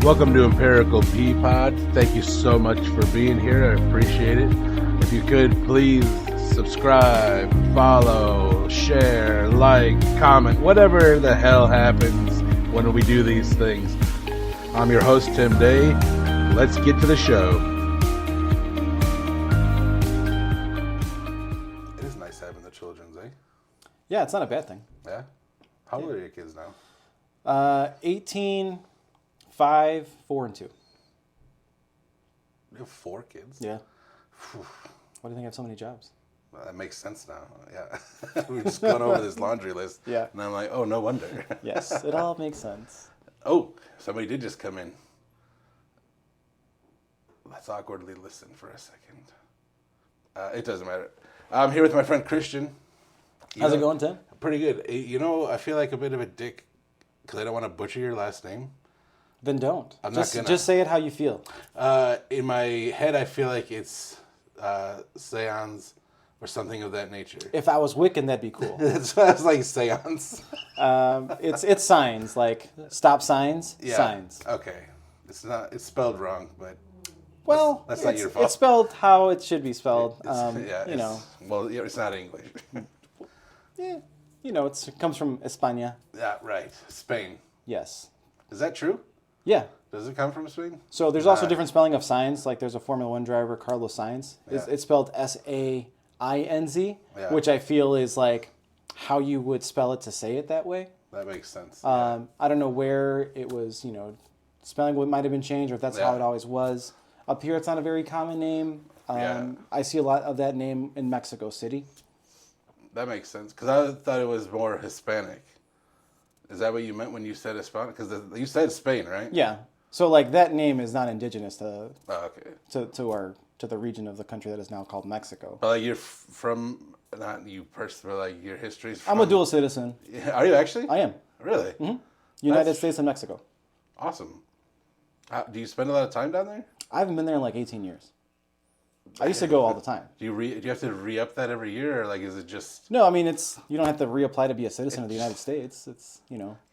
Welcome to Empirical Pea Pod. Thank you so much for being here. I appreciate it. If you could, please subscribe, follow, share, like, comment, whatever the hell happens when we do these things. I'm your host, Tim Day. Let's get to the show. It is nice having the children's, eh? Yeah, it's not a bad thing. Yeah? How old are your kids now? 18, 5, 4, and 2. You have 4 kids? Yeah. Why do you think I have so many jobs? Well, that makes sense now. Yeah. We're just going over this laundry list. Yeah. And I'm like, oh, no wonder. Yes, it all makes sense. Oh, somebody did just come in. Let's awkwardly listen for a second. It doesn't matter. I'm here with my friend Cristian. How's it going, Tim? Pretty good. You know, I feel like a bit of a dick because I don't want to butcher your last name. Then don't. I'm not gonna. Just say it how you feel. In my head, I feel like it's Saenz or something of that nature. If I was Wiccan, that'd be cool. That's why I was like Saenz. It's signs, like stop signs, Yeah. signs. Okay. It's spelled wrong, but Well, that's not your fault. It's spelled how it should be spelled. Well, it's not English. Yeah, it comes from España. Yeah, right. Spain. Yes. Is that true? Yeah. Does it come from Spain? So there's also different spelling of Sainz. Like there's a Formula One driver, Carlos Sainz. Yeah. It's spelled Sainz, Yeah. which I feel is like how you would spell it to say it that way. That makes sense. I don't know where it was, spelling might have been changed or if that's how it always was. Up here, it's not a very common name. I see a lot of that name in Mexico City. That makes sense. Because I thought it was more Hispanic. Is that what you meant when you said Hispanic? Because you said Spain, right? Yeah. So like that name is not indigenous to okay. to the region of the country that is now called Mexico. But like you're from, not you personally, but like your history's from... I'm a dual citizen. Yeah, are you actually? I am. Really? Mm-hmm. United States and Mexico. Awesome. Do you spend a lot of time down there? I haven't been there in like 18 years. I used to go all the time. Do you have to re-up that every year, or like is it just... No, I mean you don't have to reapply to be a citizen of the United States. It's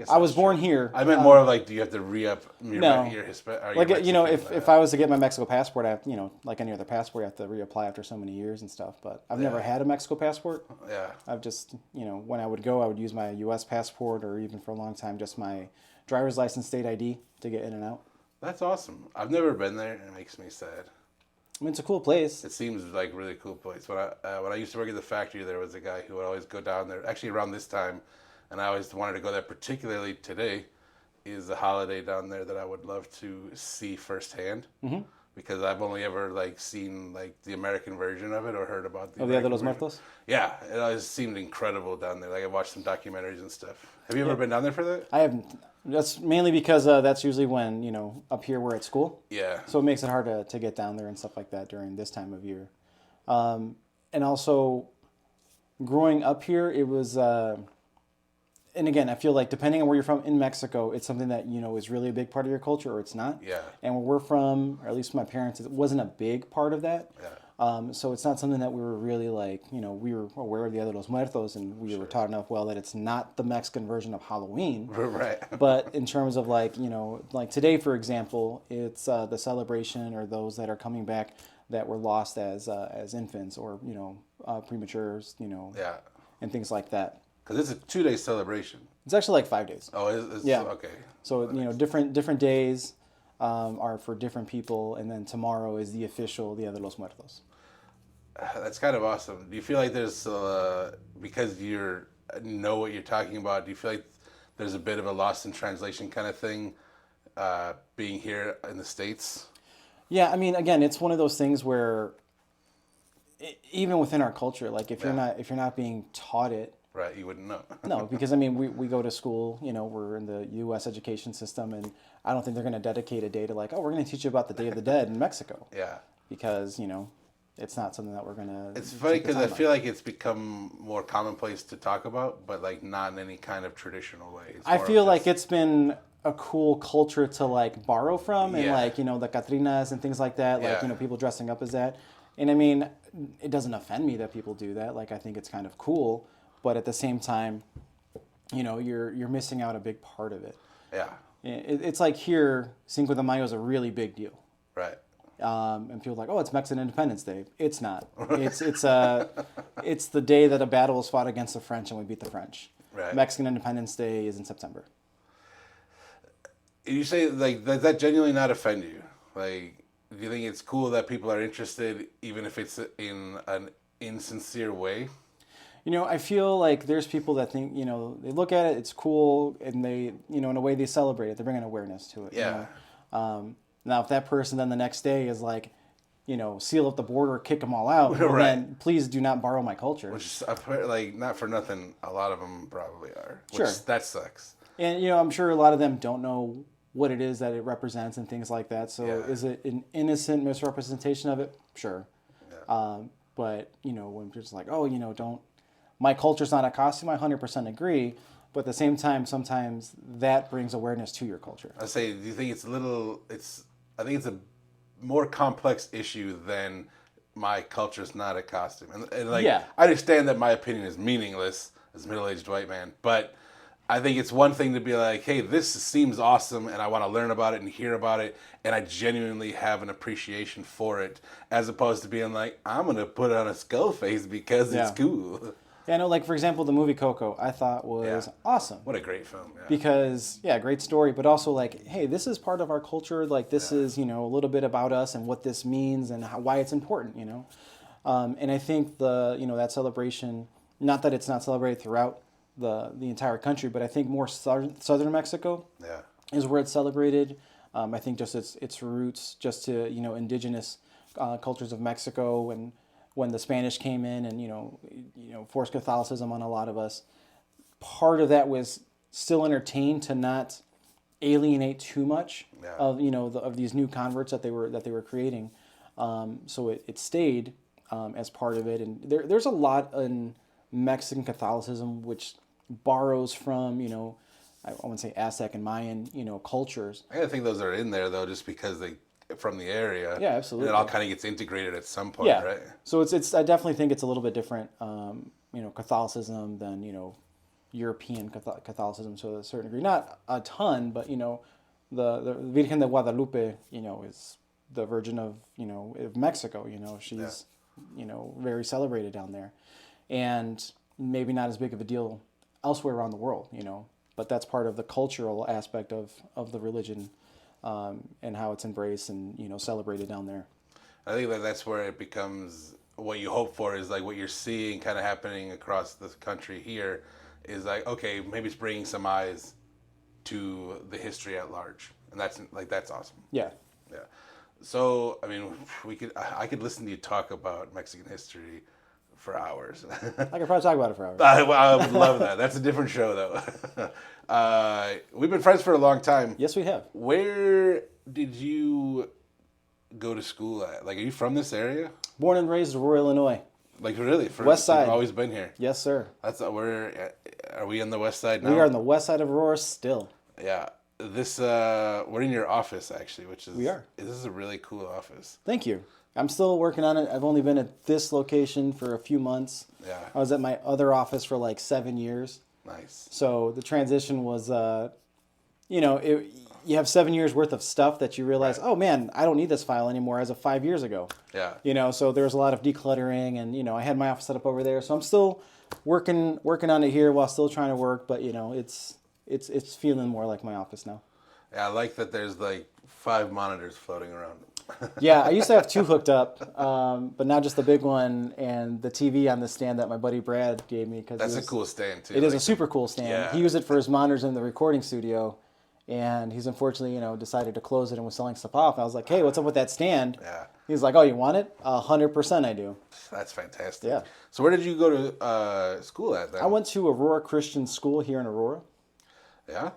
I was born here. I meant more of like, do you have to re-up your Hispanic? Like if I was to get my Mexico passport, I have like any other passport, I have to reapply after so many years and stuff. But I've never had a Mexico passport. Yeah. I've just when I would go, I would use my U.S. passport or even for a long time just my driver's license, state ID to get in and out. That's awesome. I've never been there, and it makes me sad. I mean, it's a cool place. It seems like a really cool place. When I used to work at the factory, there was a guy who would always go down there, actually around this time, and I always wanted to go there, particularly today, is a holiday down there that I would love to see firsthand. Mm-hmm. Because I've only ever seen the American version of it or heard about the Dia de los Muertos? Yeah, it always seemed incredible down there. Like I watched some documentaries and stuff. Have you ever been down there for that? I haven't. That's mainly because that's usually when, up here we're at school. Yeah. So it makes it hard to get down there and stuff like that during this time of year. And also, growing up here, it was... and again, I feel like depending on where you're from in Mexico, it's something that, is really a big part of your culture or it's not. Yeah. And where we're from, or at least my parents, it wasn't a big part of that. Yeah. So it's not something that we were really we were aware of Dia de los Muertos and we were taught enough well that it's not the Mexican version of Halloween. Right. But in terms of like today, for example, it's the celebration or those that are coming back that were lost as infants or, prematures, Yeah. and things like that. Because it's a 2-day celebration. It's actually like 5 days. Oh, it's yeah. Okay. So, different days are for different people, and then tomorrow is the official Dia de los Muertos. That's kind of awesome. Do you feel like there's, because you know what you're talking about, do you feel like there's a bit of a lost in translation kind of thing being here in the States? Yeah, I mean, again, it's one of those things where even within our culture, like if you're not being taught it, right, you wouldn't know. No, because I mean, we go to school, we're in the U.S. education system, and I don't think they're going to dedicate a day to we're going to teach you about the Day of the Dead in Mexico. Yeah. Because, it's not something that we're going to... It's funny because I feel like it's become more commonplace to talk about, but not in any kind of traditional way. I feel like it's been a cool culture to borrow from and the Catrinas and things like that, people dressing up as that. And I mean, it doesn't offend me that people do that. I think it's kind of cool, but at the same time, you're missing out a big part of it. Yeah. It's like here, Cinco de Mayo is a really big deal. Right. And people are like, oh, it's Mexican Independence Day. It's not. It's the day that a battle was fought against the French and we beat the French. Right. Mexican Independence Day is in September. You say, like, does that genuinely not offend you? Like, do you think it's cool that people are interested, even if it's in an insincere way? You know, I feel like there's people that think, you know, they look at it, it's cool, and they, you know, in a way they celebrate it. They bring an awareness to it. Yeah. You know? Now, if that person then the next day is like, you know, seal up the border, kick them all out, well, then please do not borrow my culture. Which is, like, not for nothing, a lot of them probably are. Sure. That sucks. And, you know, I'm sure a lot of them don't know what it is that it represents and things like that. So is it an innocent misrepresentation of it? Sure. Yeah. But, you know, when people are like, oh, you know, my culture's not a costume, I 100% agree. But at the same time, sometimes that brings awareness to your culture. I say, do you think I think it's a more complex issue than my culture's not a costume. And like, I understand that my opinion is meaningless as a middle-aged white man, but I think it's one thing to be like, hey, this seems awesome and I want to learn about it and hear about it and I genuinely have an appreciation for it, as opposed to being like, I'm going to put on a skull face because it's cool. Yeah, I know, like, for example, the movie Coco, I thought was awesome. What a great film. Yeah. Because, great story, but also like, hey, this is part of our culture. Like, this is, you know, a little bit about us and what this means and why it's important, you know. And I think that celebration, not that it's not celebrated throughout the entire country, but I think more southern Mexico is where it's celebrated. I think just its roots just to, you know, indigenous cultures of Mexico, and when the Spanish came in and, you know, forced Catholicism on a lot of us, part of that was still entertained to not alienate too much of, you know, of these new converts that they were creating. So it stayed as part of it. And there's a lot in Mexican Catholicism which borrows from, you know, I wouldn't say Aztec and Mayan, you know, cultures. I think those are in there though, just because from the area. Yeah, absolutely. And it all kind of gets integrated at some point, right? So it's I definitely think it's a little bit different, you know, Catholicism than, you know, European Catholicism to a certain degree. Not a ton, but, you know, the Virgen de Guadalupe, you know, is the Virgin of, you know, of Mexico. You know, she's, you know, very celebrated down there, and maybe not as big of a deal elsewhere around the world, you know. But that's part of the cultural aspect of the religion, and how it's embraced and, you know, celebrated down there. I think that's where it becomes what you hope for, is like what you're seeing kind of happening across the country here is like, okay, maybe it's bringing some eyes to the history at large. And that's awesome. Yeah. Yeah. So, I mean, I could listen to you talk about Mexican history for hours. I could probably talk about it for hours. I would love that. That's a different show, though. We've been friends for a long time. Yes, we have. Where did you go to school at? Like, are you from this area? Born and raised in Aurora, Illinois. Like, really? West Side. You've always been here? Yes, sir. Are we on the west side now? We are on the west side of Aurora still. Yeah. We're in your office, actually, We are. This is a really cool office. Thank you. I'm still working on it. I've only been at this location for a few months. Yeah. I was at my other office for like 7 years. Nice. So the transition was, you know, you have 7 years worth of stuff that you realize, oh man, I don't need this file anymore as of 5 years ago. Yeah. You know, so there was a lot of decluttering, and, you know, I had my office set up over there. So I'm still working on it here while still trying to work, but, you know, it's feeling more like my office now. Yeah, I like that there's like 5 monitors floating around. Yeah, I used to have 2 hooked up, but now just the big one and the TV on the stand that my buddy Brad gave me. That's a cool stand, too. It is a super cool stand. Yeah. He used it for his monitors in the recording studio, and he's unfortunately, you know, decided to close it and was selling stuff off. And I was like, hey, what's up with that stand? Yeah. He's like, oh, you want it? 100% I do. That's fantastic. Yeah. So where did you go to school at then? I went to Aurora Christian School here in Aurora. Yeah?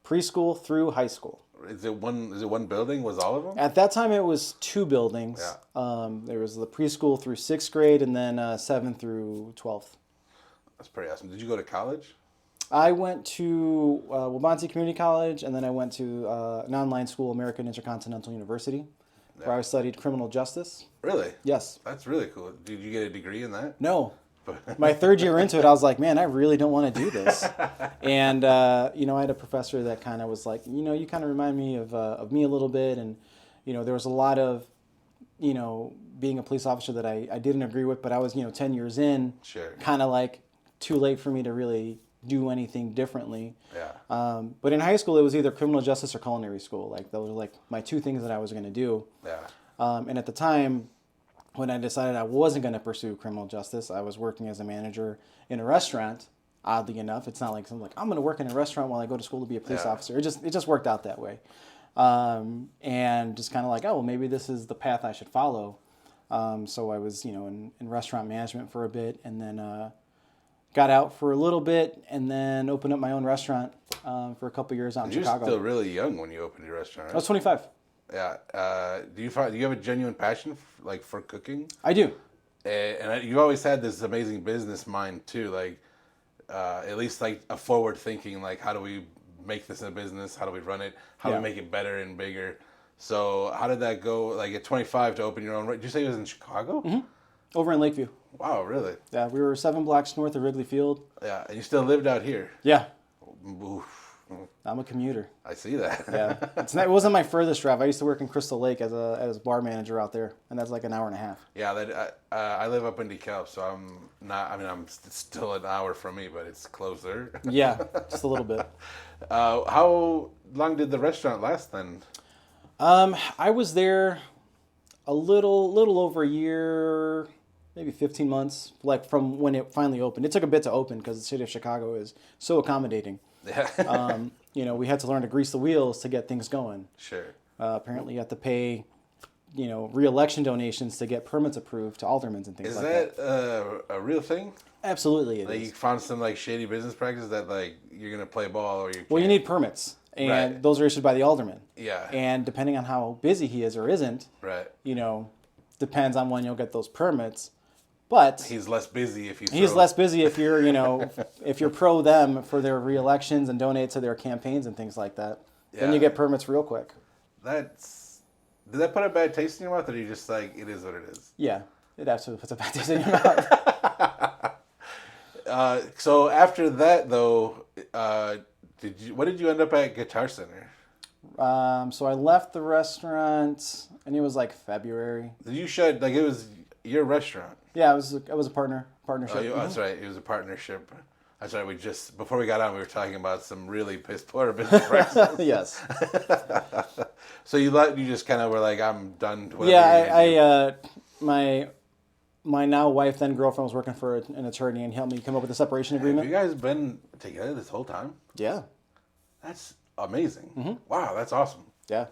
Preschool through high school. Is it one building? Was all of them? At that time, it was 2 buildings. Yeah. There was the preschool through 6th grade, and then 7th through 12th. That's pretty awesome. Did you go to college? I went to Wabansi Community College, and then I went to an online school, American Intercontinental University, where I studied criminal justice. Really? Yes. That's really cool. Did you get a degree in that? No. my third year into it, I was like, man, I really don't want to do this. And, you know, I had a professor that kind of was like, you know, you kind of remind me of me a little bit. And, you know, there was a lot of, you know, being a police officer that I didn't agree with, but I was, you know, 10 years in, Sure. kind of like too late for me to really do anything differently. Yeah. But in high school, it was either criminal justice or culinary school. Like those were like my two things that I was going to do. Yeah. And at the time, when I decided I wasn't going to pursue criminal justice, I was working as a manager in a restaurant. Oddly enough, it's not like I'm going to work in a restaurant while I go to school to be a police officer. It just worked out that way. And just kind of like, oh, well, maybe this is the path I should follow. So I was, you know, in restaurant management for a bit, and then got out for a little bit, and then opened up my own restaurant for a couple years out in Chicago. You're still really young when you opened your restaurant, right? I was 25. Yeah. Do you have a genuine passion for cooking? I do. And you've always had this amazing business mind too, like at least like a forward thinking, like how do we make this a business? How do we run it? How do we make it better and bigger? So how did that go? Like at 25 to open your own. Did you say it was in Chicago? Mm-hmm. Over in Lakeview. Wow, really? Yeah, we were 7 blocks north of Wrigley Field. Yeah, and you still lived out here. Yeah. Oof. I'm a commuter. I see that. Yeah, it wasn't my furthest drive. I used to work in Crystal Lake as a bar manager out there, and that's like an hour and a half. Yeah, I live up in DeKalb, so I'm not. I mean, it's still an hour from me, but it's closer. Yeah, just a little bit. How long did the restaurant last then? I was there a little over a year, maybe 15 months, like from when it finally opened. It took a bit to open because the city of Chicago is so accommodating. Yeah. You know, we had to learn to grease the wheels to get things going. Sure. Apparently, you have to pay, you know, re-election donations to get permits approved to aldermen and things like that. Is that a real thing? Absolutely, it like is. You found some like shady business practices that like you're gonna play ball or you can't. Well, you need permits, and those are issued by the alderman. Yeah. And depending on how busy he is or isn't, you know, depends on when you'll get those permits. But he's less busy if you. He's less busy if you're, you know, if you're pro them for their re-elections and donate to their campaigns and things like that. Then you get permits real quick. Did that put a bad taste in your mouth, or are you just like it is what it is? Yeah, it absolutely puts a bad taste in your mouth. So after that, though, what did you end up at Guitar Center? So I left the restaurant, and it was like February. You should like it was your restaurant. Yeah, it was a partnership. That's right. It was a partnership. That's right. Before we got on, we were talking about some really piss poor business practices. Yes. So you just kind of were like, I'm done. Yeah, my now wife, then girlfriend, was working for an attorney and helped me come up with a separation agreement. Have you guys been together this whole time? Yeah. That's amazing. Mm-hmm. Wow, that's awesome. Yeah.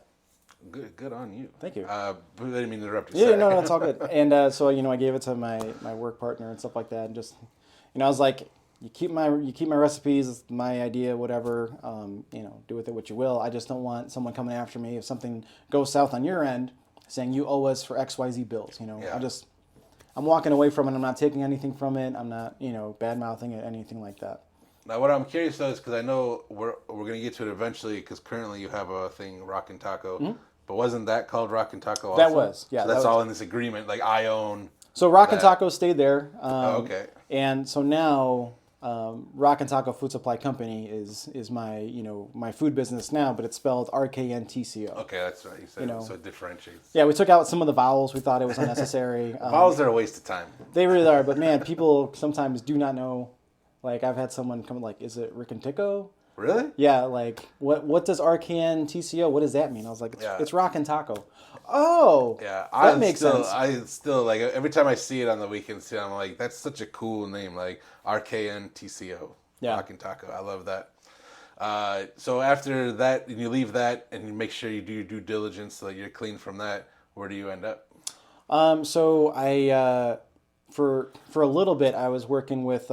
Good on you. Thank you. I didn't mean to interrupt you. Yeah, no, it's all good. And so, you know, I gave it to my work partner and stuff like that, and just, you know, I was like, you keep my recipes, it's my idea, whatever. You know, do with it what you will. I just don't want someone coming after me if something goes south on your end, saying you owe us for XYZ bills. You know, I'm walking away from it. I'm not taking anything from it. I'm not, you know, bad mouthing it, anything like that. Now, what I'm curious though is because I know we're going to get to it eventually because currently you have a thing, Rock and Taco. Mm-hmm. But wasn't that called Rock and Taco also? That was, yeah. So that's all in this agreement, like I own. So Rock and Taco stayed there. Okay. And so now Rock and Taco Food Supply Company is my, you know, my food business now, but it's spelled RKN TCO. Okay, that's right. You said so it differentiates. Yeah, we took out some of the vowels. We thought it was unnecessary. Vowels are a waste of time. They really are, but man, people sometimes do not know. Like I've had someone come like, is it Rick and Tico? Really? Yeah, like what does RKN TCO? What does that mean? I was like, it's Rock and Taco. Oh, yeah, that makes sense. I still like every time I see it on the weekends, I'm like, that's such a cool name, like RKN TCO. Yeah, Rock and Taco. I love that. So after that, and you leave that, and you make sure you do your due diligence so that you're clean from that. Where do you end up? So I for a little bit I was working with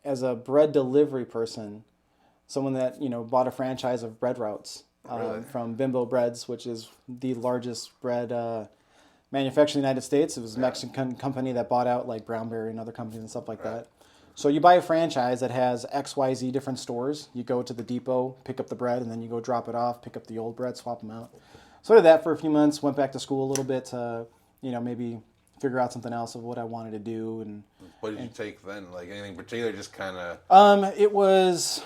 as a bread delivery person. Someone that, you know, bought a franchise of bread routes from Bimbo Breads, which is the largest bread manufacturer in the United States. It was a Mexican company that bought out like Brownberry and other companies and stuff like that. So you buy a franchise that has XYZ different stores. You go to the depot, pick up the bread, and then you go drop it off, pick up the old bread, swap them out. So I did that for a few months, went back to school a little bit to, you know, maybe figure out something else of what I wanted to do. And what did you take then? Like anything particular? Just kind of. It was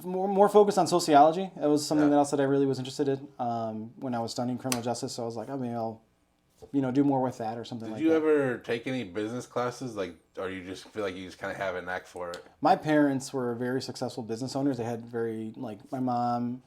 more focused on sociology. It was something else that I really was interested in when I was studying criminal justice. So I was like, I mean, I'll do more with that or something like that. Did you ever take any business classes? Like, or you just feel like you just kind of have a knack for it? My parents were very successful business owners. They had my mom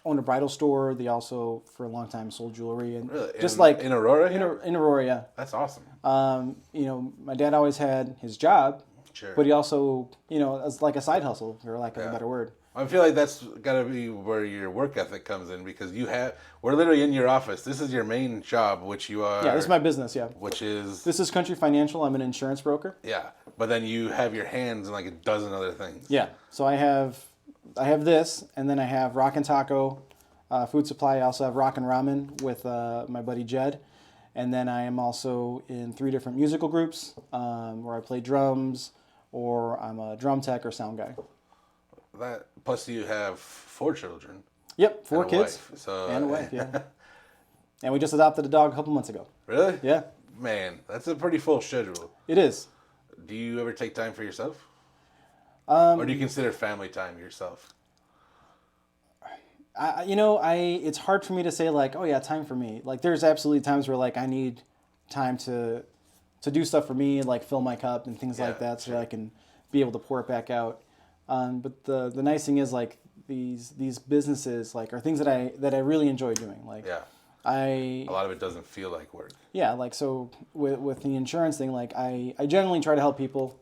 owned a bridal store. They also, for a long time, sold jewelry. And really? Just in Aurora? In Aurora, yeah. That's awesome. My dad always had his job, sure. But he also, as like a side hustle, for lack of a better word. I feel like that's got to be where your work ethic comes in, because we're literally in your office. This is your main job, which you are. Yeah, this is my business, yeah. This is Country Financial. I'm an insurance broker. Yeah, but then you have your hands in like a dozen other things. Yeah, so I have this, and then I have Rock and Taco Food Supply. I also have Rock and Ramen with my buddy Jed. And then I am also in 3 different musical groups where I play drums, or I'm a drum tech or sound guy. That plus you have 4 children. Yep, 4 kids. Wife, and a wife, yeah. And we just adopted a dog a couple months ago. Really? Yeah. Man, that's a pretty full schedule. It is. Do you ever take time for yourself? Or do you consider family time yourself? It's hard for me to say like, oh yeah, time for me. Like there's absolutely times where like I need time to do stuff for me, like fill my cup and things like that, so that I can be able to pour it back out. But the nice thing is like these businesses like are things that I really enjoy doing. Like a lot of it doesn't feel like work. Yeah, like so with the insurance thing, like I generally try to help people,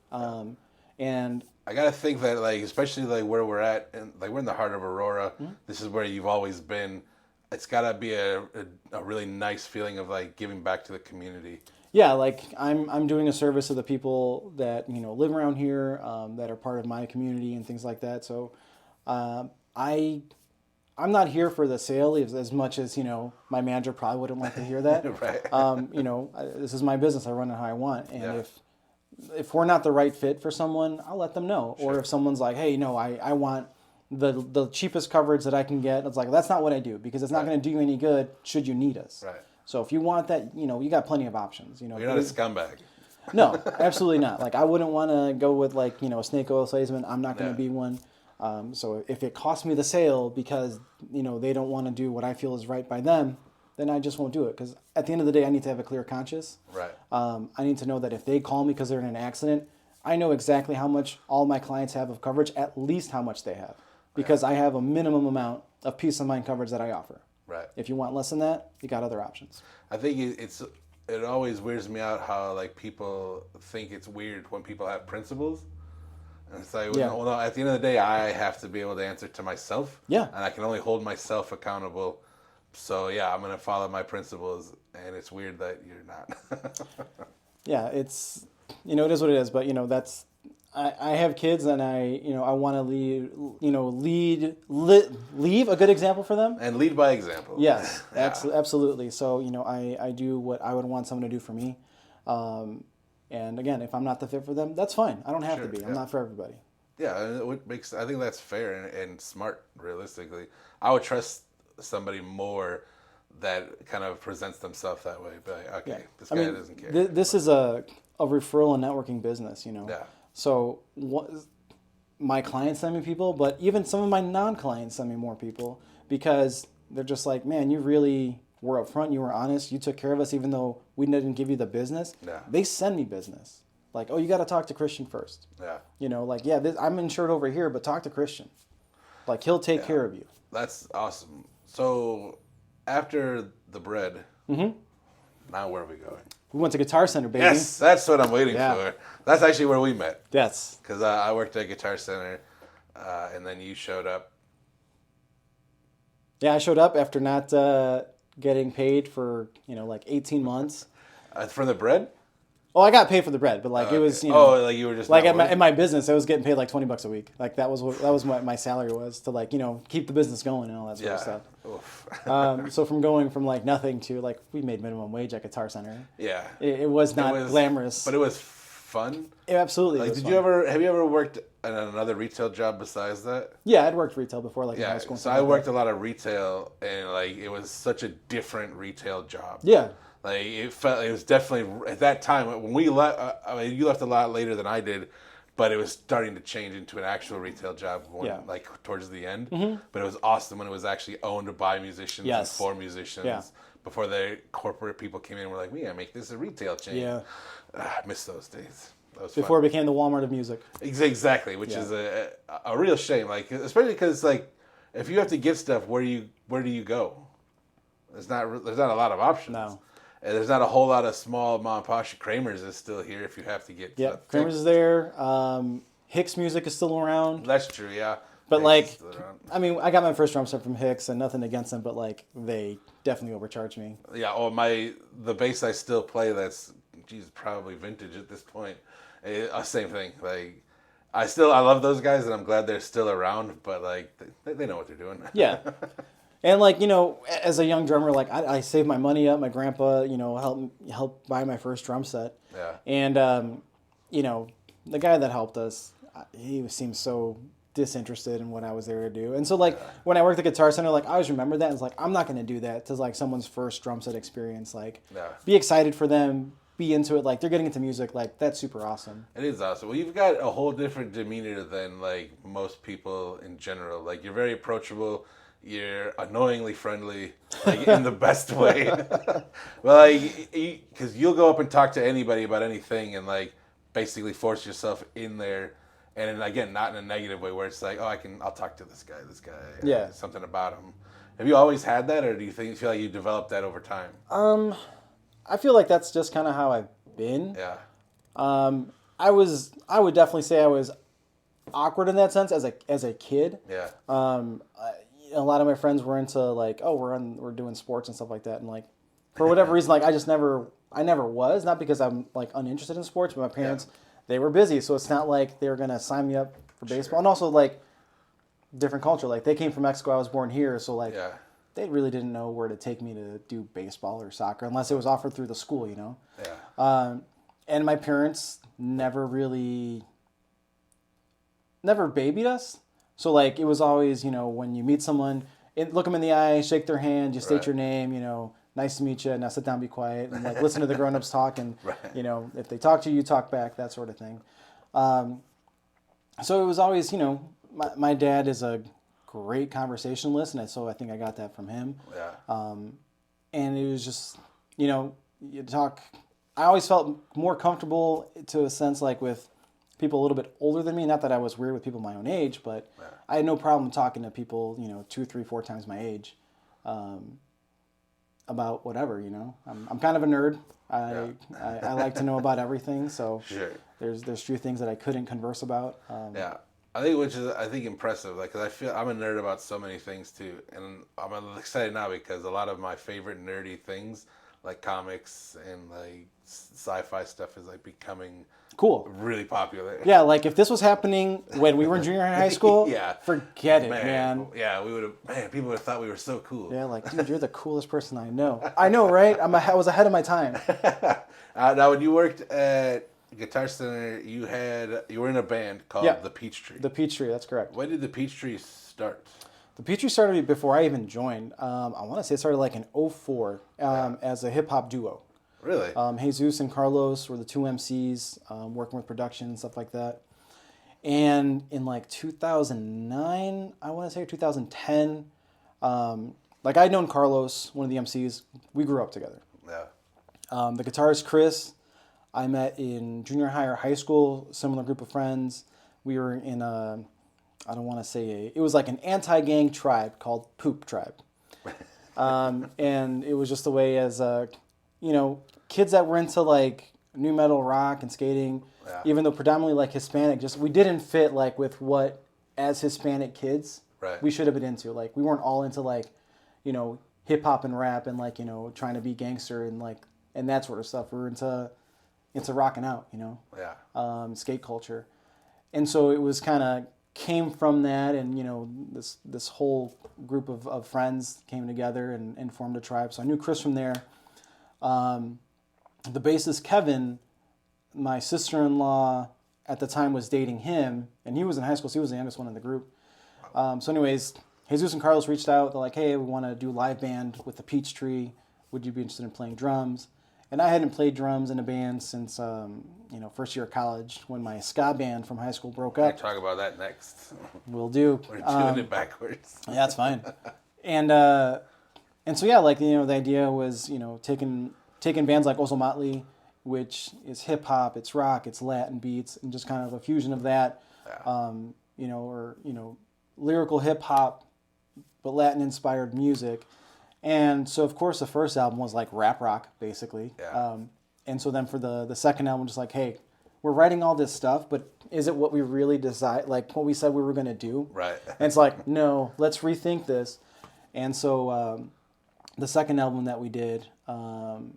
and I gotta think that like especially like where we're at, and like we're in the heart of Aurora. Mm-hmm. This is where you've always been. It's gotta be a really nice feeling of like giving back to the community. Yeah, like I'm doing a service to the people that live around here, that are part of my community and things like that. So I'm not here for the sale as much as my manager probably wouldn't like to hear that. Right. This is my business. I run it how I want, and if we're not the right fit for someone, I'll let them know. Sure. Or if someone's like, hey, I want the cheapest coverage that I can get, it's like, that's not what I do, because it's not going to do you any good should you need us. Right. So if you want that, you got plenty of options. You're not a scumbag. No, absolutely not. Like I wouldn't want to go with like, a snake oil salesman. I'm not going to be one. So if it costs me the sale because, they don't want to do what I feel is right by them, then I just won't do it. Because at the end of the day, I need to have a clear conscience. Right. I need to know that if they call me because they're in an accident, I know exactly how much all my clients have of coverage, at least how much they have. Because I have a minimum amount of peace of mind coverage that I offer. Right. If you want less than that, you got other options. I think it always weirds me out how like people think it's weird when people have principles. And it's like, well, no, at the end of the day, I have to be able to answer to myself. Yeah. And I can only hold myself accountable. So yeah, I'm gonna follow my principles, and it's weird that you're not. Yeah, it's it is what it is. But that's I have kids, and I want to leave a good example for them. And lead by example. Yes, absolutely. So I do what I would want someone to do for me. And again, if I'm not the fit for them, that's fine. I don't have to be. I'm not for everybody. Yeah, I think that's fair and smart. Realistically, I would trust somebody more that kind of presents themselves that way. But okay, this guy doesn't care. This is a referral and networking business. Yeah. So my clients send me people, but even some of my non-clients send me more people, because they're just like, man, you really were upfront, you were honest, you took care of us even though we didn't give you the business. Yeah. They send me business. Like, oh, you got to talk to Christian first. Yeah. I'm insured over here, but talk to Christian. Like, he'll take care of you. That's awesome. So after the bread, now where are we going? We went to Guitar Center, baby. Yes, that's what I'm waiting for. That's actually where we met. Yes. Because I worked at Guitar Center, and then you showed up. Yeah, I showed up after not getting paid for, like 18 months. For the bread? Oh, I got paid for the bread, but like it was, like you were just like in my business, I was getting paid like $20 a week. Like that was what my salary was to like keep the business going and all that sort of stuff. Oof. So going from like nothing to like we made minimum wage at Guitar Center. Yeah, it was not glamorous, but it was fun. It absolutely Like, was have fun. you ever worked in another retail job besides that? Yeah, I'd worked retail before, like in high school. And So stuff I like worked that. a lot of retail, and like it was such a different retail job. Yeah, Like it was definitely at that time when we left. I mean, you left a lot later than I did, but it was starting to change into an actual retail job when, Yeah. like towards the end. But it was awesome when it was actually owned by musicians and Yes. for musicians. Yeah. Before the corporate people came in and were like, we gotta make this a retail chain. yeah. I miss those days. That was Before fun. it became the Walmart of music. Exactly, which Yeah. is a real shame. Like especially because like if you have to get stuff, where do you go? There's not a lot of options. No. And there's not a whole lot of small mom and pop. Kramer's is still here if you have to get. Yeah, stuff Kramer's is fixed. there. Hicks Music is still around. That's true, yeah. But Hicks like, is still around. I mean, I got my first drum set from Hicks, and nothing against them, but like they definitely overcharged me. Yeah. Oh, the bass I still play. That's probably vintage at this point. Same thing. Like I love those guys, and I'm glad they're still around. But like they know what they're doing. Yeah. And like, you know, as a young drummer, like I saved my money up. My grandpa, you know, helped buy my first drum set. Yeah. And you know, the guy that helped us, he seemed so disinterested in what I was there to do. And so like when I worked at Guitar Center, like I always remember that. It's like I'm not going to do that to like someone's first drum set experience. Like be excited for them, be into it. Like they're getting into music. Like that's super awesome. It is awesome. Well, you've got a whole different demeanor than like most people in general. Like you're very approachable. You're annoyingly friendly, like in the best way. Well, like, because you'll go up and talk to anybody about anything, and like basically force yourself in there. And again, not in a negative way where it's like, oh, I'll talk to this guy. Yeah. Something about him. Have you always had that, or do you feel like you developed that over time? I feel like that's just kind of how I've been. Yeah. I would definitely say I was awkward in that sense as a kid. Yeah. A lot of my friends were into like, oh, we're doing sports and stuff like that, and like for whatever reason, like I never was, not because I'm like uninterested in sports, but my parents they were busy, so it's not like they were gonna sign me up for baseball. And also like different culture, like they came from Mexico, I was born here, so like they really didn't know where to take me to do baseball or soccer unless it was offered through the school, you know. And my parents never babied us. So like it was always, you know, when you meet someone, look them in the eye, shake their hand, just state your name, you know, nice to meet you, now sit down, be quiet, and like listen to the grown-ups talk, and you know, if they talk to you, you talk back, that sort of thing. So it was always, you know, my dad is a great conversationalist, and so I think I got that from him. And it was just, you know, you talk. I always felt more comfortable to a sense like with people a little bit older than me. Not that I was weird with people my own age, but I had no problem talking to people, you know, 2, 3, 4 times my age, about whatever, you know. I'm kind of a nerd. I like to know about everything. So there's few things that I couldn't converse about. I think which is impressive. Like, 'cause I feel I'm a nerd about so many things too, and I'm excited now because a lot of my favorite nerdy things, like comics and like sci-fi stuff, is like becoming cool, really popular. Yeah, like if this was happening when we were in junior high and high school, forget it, man. Yeah, we would have. People would have thought we were so cool. Yeah, like, dude, you're the coolest person I know. I know, right? I was ahead of my time. Now, when you worked at Guitar Center, you were in a band called the Peachtree. The Peachtree, that's correct. When did the Peachtree start? The Peachtree started before I even joined. I want to say it started like in 2004 as a hip hop duo. Really? Jesus and Carlos were the two MCs, working with production and stuff like that. And in like 2009, I want to say, or 2010, like I'd known Carlos, one of the MCs. We grew up together. Yeah. The guitarist Chris, I met in junior high or high school, similar group of friends. We were in I don't want to say it was like an anti-gang tribe called Poop Tribe. And it was just the way as, you know, kids that were into like nu metal rock and skating, even though predominantly like Hispanic, just we didn't fit like with what as Hispanic kids we should have been into. Like we weren't all into like, you know, hip hop and rap and like, you know, trying to be gangster and like, and that sort of stuff. We were into rocking out, you know, skate culture. And so it was kind of came from that, and you know, this whole group of friends came together and formed a tribe. So I knew Chris from there. The bassist Kevin, my sister-in-law at the time was dating him, and he was in high school, so he was the youngest one in the group. So anyways, Jesus and Carlos reached out. They're like, hey, we want to do live band with the Peachtree. Would you be interested in playing drums? And I hadn't played drums in a band since, first year of college when my ska band from high school broke up. We'll talk about that next. Will do. We're doing it backwards. Yeah, that's fine. And so, yeah, like, the idea was, taking bands like Oso Motley, which is hip hop, it's rock, it's Latin beats, and just kind of a fusion of that, lyrical hip hop, but Latin inspired music. And so, of course, the first album was like rap rock, basically. Yeah. And so then for the second album, just like, hey, we're writing all this stuff, but is it what we really decide, like what we said we were going to do? Right. And it's like, no, let's rethink this. And so the second album that we did, El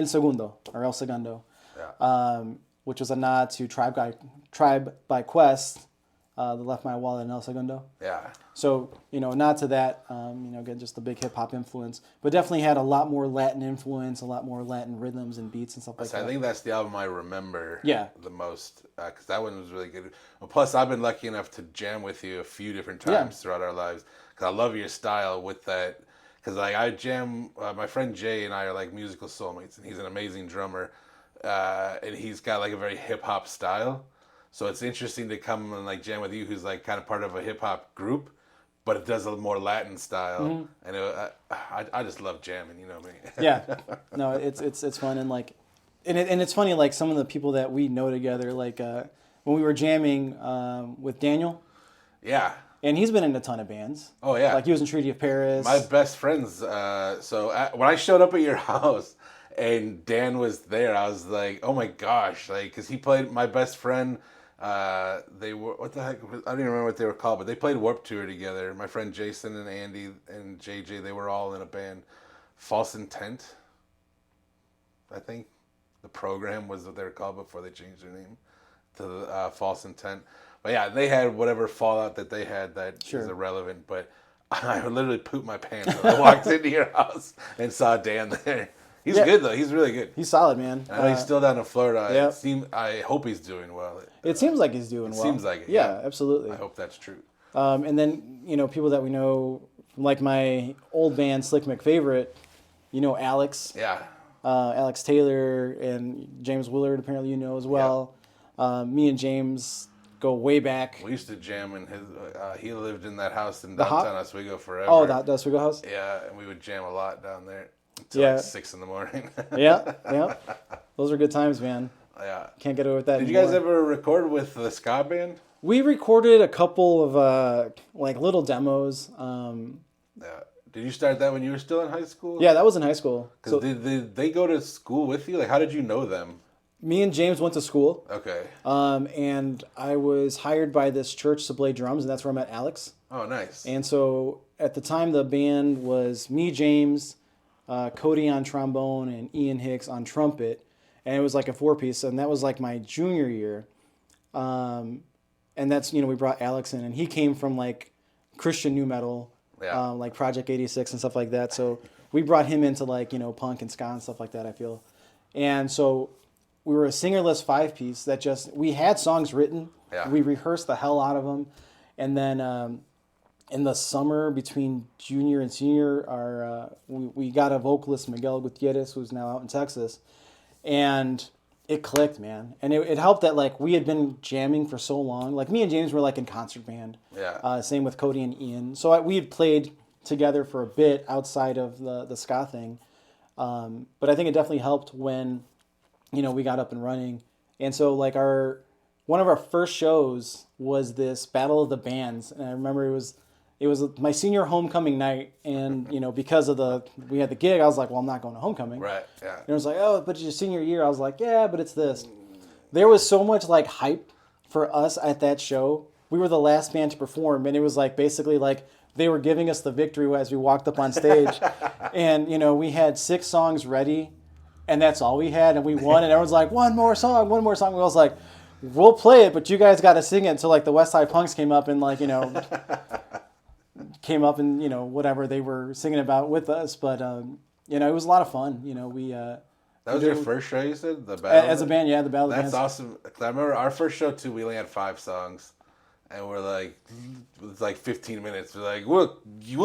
Segundo, or El Segundo, Yeah. which was a nod to Tribe by Quest, the Left My Wallet and El Segundo. Yeah. So, nod to that, again, just the big hip-hop influence, but definitely had a lot more Latin influence, a lot more Latin rhythms and beats and stuff like that. I think that's the album I remember the most, because that one was really good. Well, plus, I've been lucky enough to jam with you a few different times throughout our lives, because I love your style with that, because I jam, my friend Jay and I are like musical soulmates, and he's an amazing drummer, and he's got like a very hip-hop style. So it's interesting to come and like jam with you, who's like kind of part of a hip hop group, but it does a more Latin style, and I just love jamming. You know me. Yeah, no, it's fun, and like, and it's funny, like some of the people that we know together, like when we were jamming with Daniel. Yeah. And he's been in a ton of bands. Oh yeah. Like he was in Treaty of Paris. My best friends. When I showed up at your house and Dan was there, I was like, oh my gosh, like because he played my best friend. They were, what the heck, I don't even remember what they were called, but they played Warped Tour together. My friend Jason and Andy and JJ, they were all in a band. False Intent, I think the program was what they were called before they changed their name to False Intent. But yeah, they had whatever fallout that they had that is irrelevant, but I literally pooped my pants when I walked into your house and saw Dan there. He's good though. He's really good. He's solid, man. I know he's still down in Florida. Yep. I hope he's doing well. It seems like he's doing well. It seems like it. Yeah, absolutely. I hope that's true. And then, people that we know, like my old band, Slick McFavorite, Alex. Yeah. Alex Taylor and James Willard, apparently as well. Yeah. Me and James go way back. We used to jam in his, he lived in that house in downtown Oswego forever. Oh, that Oswego house? Yeah, and we would jam a lot down there. Until like 6 a.m. Yeah. Those are good times, man. Yeah. Can't get over that Did anymore. you guys ever record with the ska band? We recorded a couple of like little demos. Yeah. Did you start that when you were still in high school? Yeah, that was in high school. Because did they go to school with you? Like, how did you know them? Me and James went to school. Okay. And I was hired by this church to play drums, and that's where I met Alex. Oh, nice. And so at the time, the band was me, James, Cody on trombone, and Ian Hicks on trumpet. And it was like a 4-piece, and that was like my junior year. And that's, we brought Alex in, and he came from like Christian nu metal, like Project 86 and stuff like that. So we brought him into like, punk and ska and stuff like that, I feel. And so we were a singerless 5-piece that we had songs written. Yeah. We rehearsed the hell out of them. And then in the summer between junior and senior, we got a vocalist, Miguel Gutierrez, who's now out in Texas. And it clicked, man. And it helped that like we had been jamming for so long. Like me and James were like in concert band. Yeah. Same with Cody and Ian. So we had played together for a bit outside of the ska thing. But I think it definitely helped when, we got up and running. And so like one of our first shows was this Battle of the Bands. And I remember it was my senior homecoming night, and because of we had the gig, I was like, well, I'm not going to homecoming. Right. Yeah. And it was like, oh, but it's your senior year. I was like, yeah, but it's this. There was so much like hype for us at that show. We were the last band to perform, and it was like basically like they were giving us the victory as we walked up on stage. And we had 6 songs ready, and that's all we had, and we won. And everyone's like, one more song. We was like, we'll play it, but you guys got to sing it. Until like the West Side Punks came up and like came up and whatever they were singing about with us, but it was a lot of fun. That was your first show, you said? The Battle As a band, yeah, the Battle of the That's Bands. awesome. 'Cause I remember our first show, too, we only had 5 songs. And we're like, it was like 15 minutes. We're like, we'll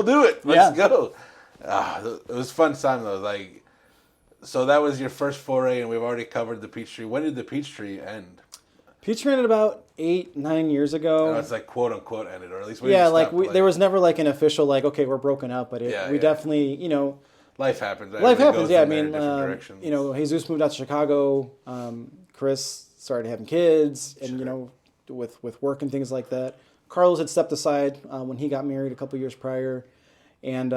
do it. Let's go. It was a fun time, though. Like, so that was your first foray, and we've already covered the Peachtree. When did the Peachtree end? Peachtree ended about 8-9 years ago. I know it's like quote unquote ended, or at least there was never like an official like, okay, we're broken up, but we definitely, you know, life happens. Life happens. Yeah, I mean, directions. you know, Jesus moved out to Chicago. Chris started having kids, and you know, with work and things like that. Carlos had stepped aside when he got married a couple years prior, and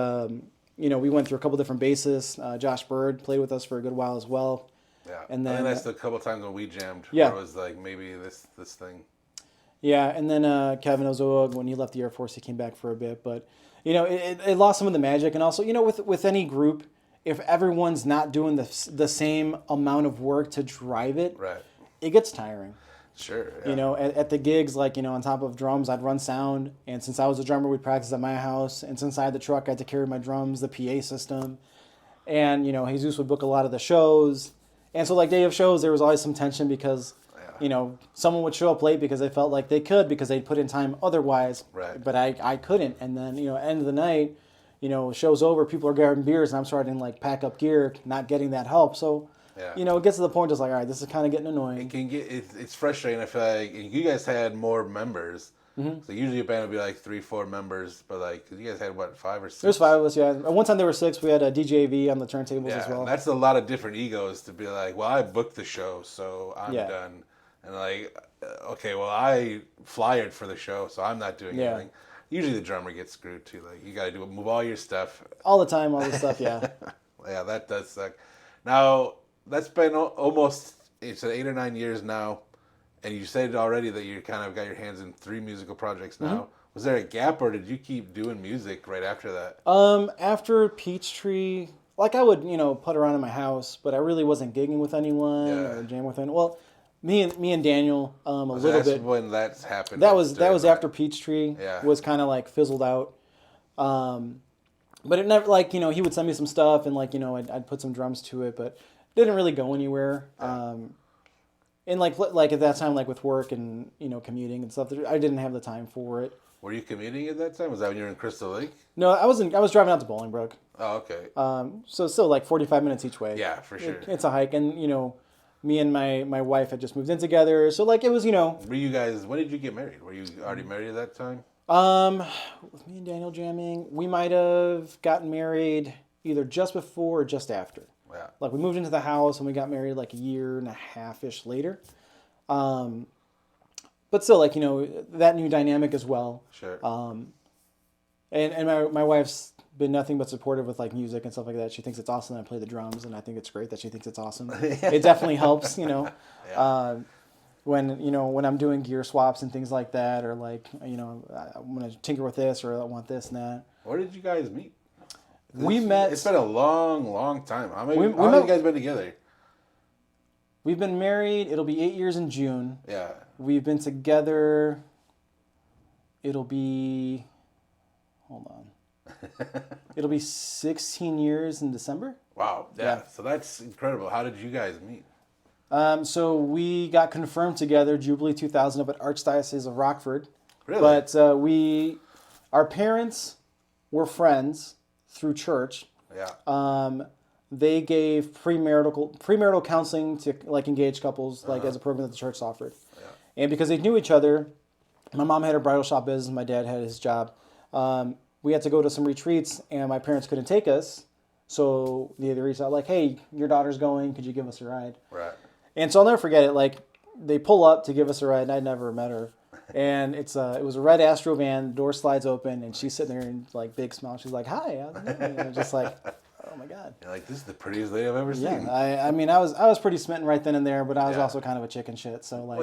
you know, we went through a couple different bassists. Josh Bird played with us for a good while as well. Yeah, and then that's the couple times when we jammed. Yeah, where it was like maybe this thing. Yeah, and then Kevin Ozoog, when he left the Air Force, he came back for a bit, but you know, it lost some of the magic, and also, you know, with any group, if everyone's not doing the same amount of work to drive it, right, it gets tiring. Sure. Yeah. You know, at the gigs, like, you know, on top of drums, I'd run sound. And since I was a drummer, we'd practice at my house. And since I had the truck, I had to carry my drums, the PA system. And, you know, Jesus would book a lot of the shows. And so, like, day of shows, there was always some tension because, you know, someone would show up late because they felt like they could because they'd put in time otherwise. Right. But I couldn't. And then, you know, end of the night, you know, show's over, people are grabbing beers, and I'm starting to, like, pack up gear, not getting that help. So... Yeah. You know, it gets to the point just like, all right, this is kind of getting annoying. It can get it's frustrating. I feel like you guys had more members, so usually a band would be like 3-4 members, but like you guys had what, 5 or 6? There's 5 of us, yeah. At one time there were 6. We had a DJV on the turntables as well. That's a lot of different egos to be like, well, I booked the show, so I'm done, and like, okay, well, I flyered for the show, so I'm not doing anything. Usually the drummer gets screwed too. Like you got to move all your stuff all the time, all the stuff. Yeah. Yeah, that does suck. Now. That's been almost, it's 8 or 9 years now, and you said already that you kind of got your hands in 3 musical projects now. Was there a gap, or did you keep doing music right after that? After Peachtree, like I would, you know, put around in my house, but I really wasn't gigging with anyone or jamming with anyone. Well, me and Daniel, little bit. That's when that's happened. That was after Peachtree was kind of like fizzled out. But it never, like, you know, he would send me some stuff, and like, you know, I'd put some drums to it, but didn't really go anywhere. And like at that time, like with work and, you know, commuting and stuff, I didn't have the time for it. Were you commuting at that time? Was that when you were in Crystal Lake? No, I was driving out to Bolingbrook. Oh, okay. So still like 45 minutes each way. Yeah, for sure. It's a hike, and you know, me and my wife had just moved in together, so like it was, you know. Were you guys? When did you get married? Were you already married at that time? With me and Daniel jamming, we might have gotten married either just before or just after. Yeah. Like we moved into the house and we got married like a year and a half-ish later. But still, like, you know, that new dynamic as well. Sure. And my wife's been nothing but supportive with like music and stuff like that. She thinks it's awesome that I play the drums, and I think it's great that she thinks it's awesome. It definitely helps, you know. Yeah. When I'm doing gear swaps and things like that, or like, you know, I want to tinker with this or I want this and that. Where did you guys meet? We met. It's been a long time. How long have you guys been together? We've been married. It'll be 8 years in June. Yeah. We've been together. It'll be. Hold on. It'll be 16 years in December. Wow. Yeah. So that's incredible. How did you guys meet? So we got confirmed together Jubilee 2000 up at Archdiocese of Rockford. Really? But our parents were friends through church. Yeah. They gave premarital counseling to like engaged couples, like as a program that the church offered. Yeah. And because they knew each other, my mom had her bridal shop business, my dad had his job. We had to go to some retreats, and my parents couldn't take us. So they reached out like, hey, your daughter's going, could you give us a ride? Right. And so I'll never forget it. Like, they pull up to give us a ride, and I'd never met her. And it was a red Astro van, the door slides open, and she's sitting there and like big smile. She's like, hi. And I'm just like, oh my God. You're like, this is the prettiest lady I've ever seen. Yeah, I mean, I was pretty smitten right then and there, but I was also kind of a chicken shit. So like,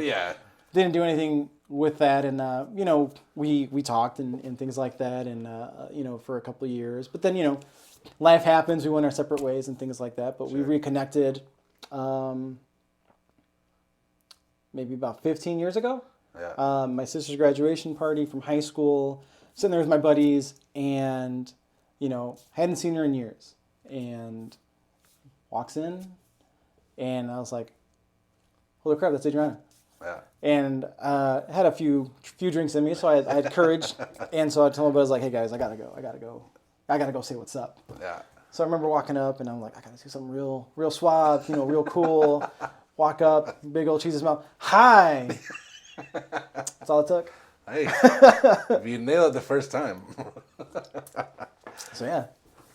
didn't do anything with that. And, you know, we talked and things like that, and, you know, for a couple of years. But then, you know, life happens. We went our separate ways and things like that. But we reconnected maybe about 15 years ago. Yeah. My sister's graduation party from high school, sitting there with my buddies, and, you know, hadn't seen her in years. And walks in, And I was like, holy crap, that's Adriana. Yeah. And had a few drinks in me, so I had courage. And so I told my buddies, like, hey guys, I gotta go say what's up. Yeah. So I remember walking up, and I'm like, I gotta do something real suave, real cool. Walk up, big old cheesy smile. Hi. That's all it took. Hey, you nailed it the first time. So yeah.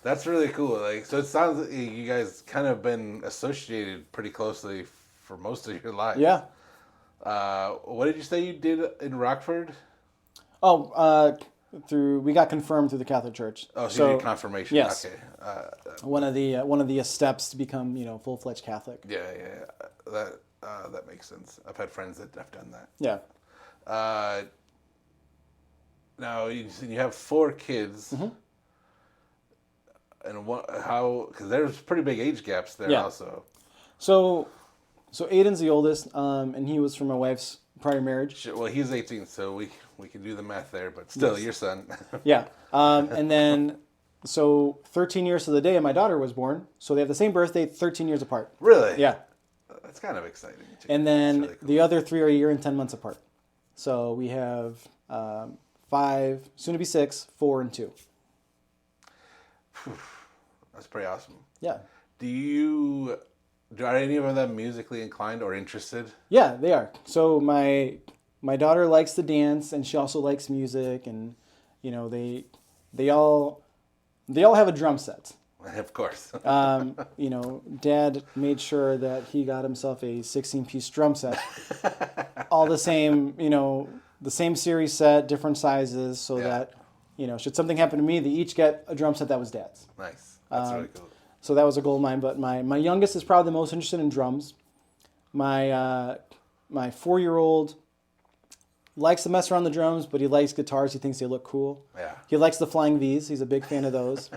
That's really cool. Like, so it sounds like you guys kind of been associated pretty closely for most of your life. Yeah. What did you say you did in Rockford? Oh, we got confirmed through the Catholic Church. Oh, so you did confirmation. Yes. Okay. One of the steps to become full-fledged Catholic. Yeah. That makes sense. I've had friends that have done that. Yeah. Now you have 4 kids. Mm-hmm. And because there's pretty big age gaps there also. So Aiden's the oldest, and he was from my wife's prior marriage. Well, he's 18, so we can do the math there, but still, your son. Yeah. And then, so 13 years to the day my daughter was born, so they have the same birthday, 13 years apart. Really? Yeah. That's kind of exciting. Too. And then really cool. the other 3 are a year and 10 months apart. So we have 5, soon to be 6, 4, and 2. That's pretty awesome. Yeah. Are any of them musically inclined or interested? Yeah, they are. So my daughter likes to dance, and she also likes music, and they all have a drum set. Of course. Dad made sure that he got himself a 16-piece drum set, all the same, the same series set, different sizes, so that should something happen to me, they each get a drum set that was Dad's. Nice. That's really cool. So that was a goal of mine. But my youngest is probably the most interested in drums. My 4-year-old likes to mess around the drums, but he likes guitars. He thinks they look cool. Yeah. He likes the flying V's. He's a big fan of those.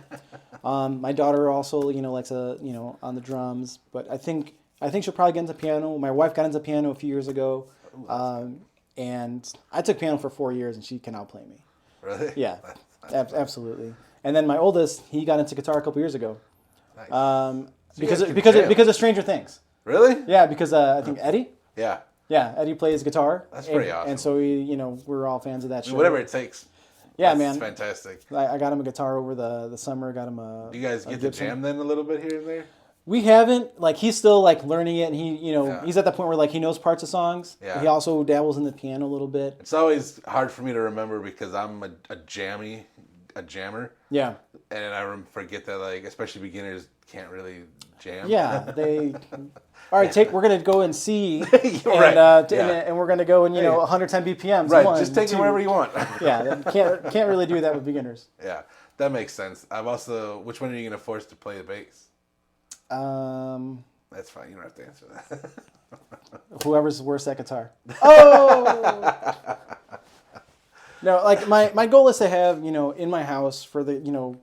My daughter also, likes on the drums. But I think she'll probably get into piano. My wife got into piano a few years ago, and I took piano for 4 years, and she can outplay me. Really? Yeah, absolutely. And then my oldest, he got into guitar a couple years ago. Nice. Because of Stranger Things. Really? Yeah, because I think Eddie. Yeah. Yeah, Eddie plays guitar. That's pretty awesome. And so we're all fans of that show. Whatever it takes. Yeah, That's man. fantastic. I got him a guitar over the summer. Got him a. You guys get to Gibson. jam then a little bit here and there? We haven't. He's still learning it, and he's at that point where he knows parts of songs. Yeah. He also dabbles in the piano a little bit. It's always hard for me to remember because I'm a jammer. Yeah. And I forget that especially beginners can't really jam. Yeah, they. All right, we're gonna go and C, and, Right. and we're gonna go in 110 BPMs. Right, 1, just take 2. it wherever you want. Yeah, can't really do that with beginners. Yeah, that makes sense. I've also. Which one are you gonna force to play the bass? That's fine. You don't have to answer that. Whoever's worse at guitar. Oh. No, my goal is to have in my house for the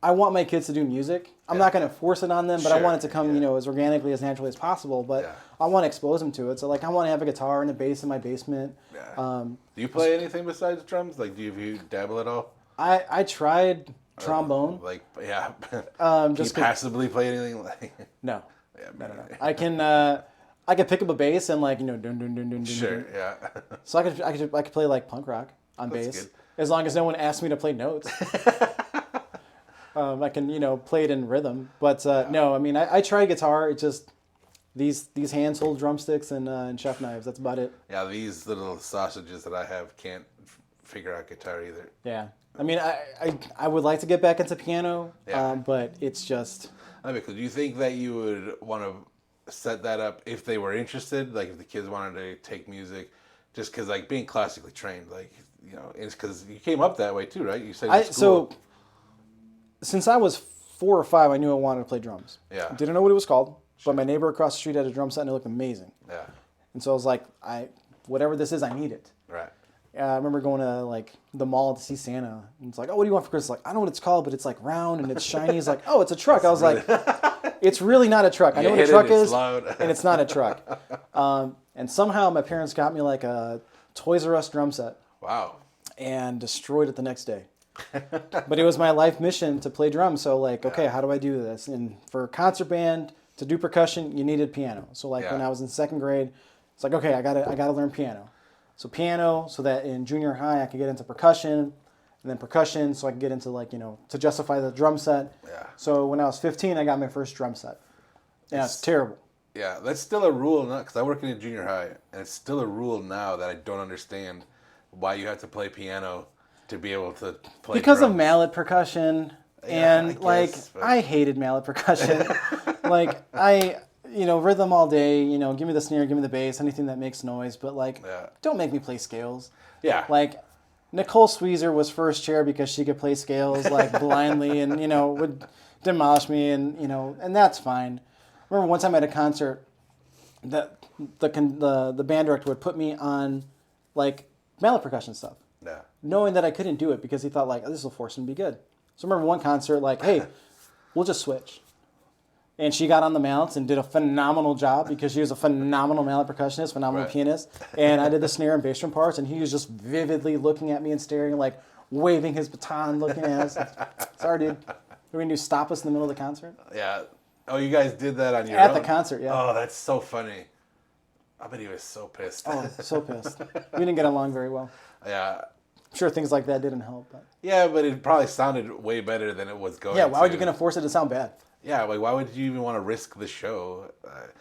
I want my kids to do music. I'm not going to force it on them, but I want it to come as organically, as naturally as possible. But I want to expose them to it. So I want to have a guitar and a bass in my basement. Yeah. Do you play anything besides drums? Do you dabble at all? I tried trombone. Can you passively play anything No. Yeah, No. I can pick up a bass and dun dun dun dun dun. Sure, dun. yeah. So I could play punk rock on That's bass good. as long as no one asks me to play notes. I can play it in rhythm, but no. I mean, I try guitar. It's just these hands hold drumsticks and chef knives. That's about it. Yeah, these little sausages that I have can't figure out guitar either. Yeah. I mean, I would like to get back into piano, Yeah. but it's just. Do you think that you would want to set that up if they were interested? If the kids wanted to take music, just because being classically trained, it's because you came up that way too, right? You said in school. So since I was 4 or 5, I knew I wanted to play drums. Yeah. Didn't know what it was called, but my neighbor across the street had a drum set and it looked amazing. Yeah. And so I was like, whatever this is, I need it. Right. I remember going to the mall to see Santa. And it's oh, what do you want for Christmas? I don't know what it's called, but it's round and it's shiny. He's oh, it's a truck. I was it's really not a truck. I know what a truck is, and it's not a truck. And somehow my parents got me a Toys R Us drum set. Wow. And destroyed it the next day. But it was my life mission to play drums. So okay, how do I do this? And for a concert band, to do percussion, you needed piano. So like when I was in second grade, it's like, okay, I gotta learn piano. So piano, so that in junior high I could get into percussion, and then percussion, so I could get into like, to justify the drum set. Yeah. So when I was 15, I got my first drum set. Yeah, it's terrible. Yeah, that's still a rule now, because I work in a junior high, and it's still a rule now that I don't understand why you have to play piano to be able to play because drums. of mallet percussion. Yeah, And but I hated mallet percussion. Rhythm all day, give me the snare, give me the bass, anything that makes noise, but don't make me play scales. Yeah. Like Nicole Sweezer was first chair because she could play scales blindly and, would demolish me and that's fine. I remember one time at a concert that the band director would put me on mallet percussion stuff. Yeah. Knowing that I couldn't do it because he thought this will force him to be good. So I remember one concert, hey, we'll just switch. And she got on the mallets and did a phenomenal job because she was a phenomenal mallet percussionist, phenomenal pianist. And I did the snare and bass drum parts, and he was just vividly looking at me and staring, waving his baton, looking at us. Sorry, dude. Are we going to stop us in the middle of the concert? Yeah. Oh, you guys did that on your own? At the concert, yeah. Oh, that's so funny. I bet he was so pissed. Oh, so pissed. We didn't get along very well. Yeah. I'm sure things like that didn't help. But. Yeah, but it probably sounded way better than it was going to. Yeah, why would you going to force it to sound bad? Yeah, why would you even want to risk the show?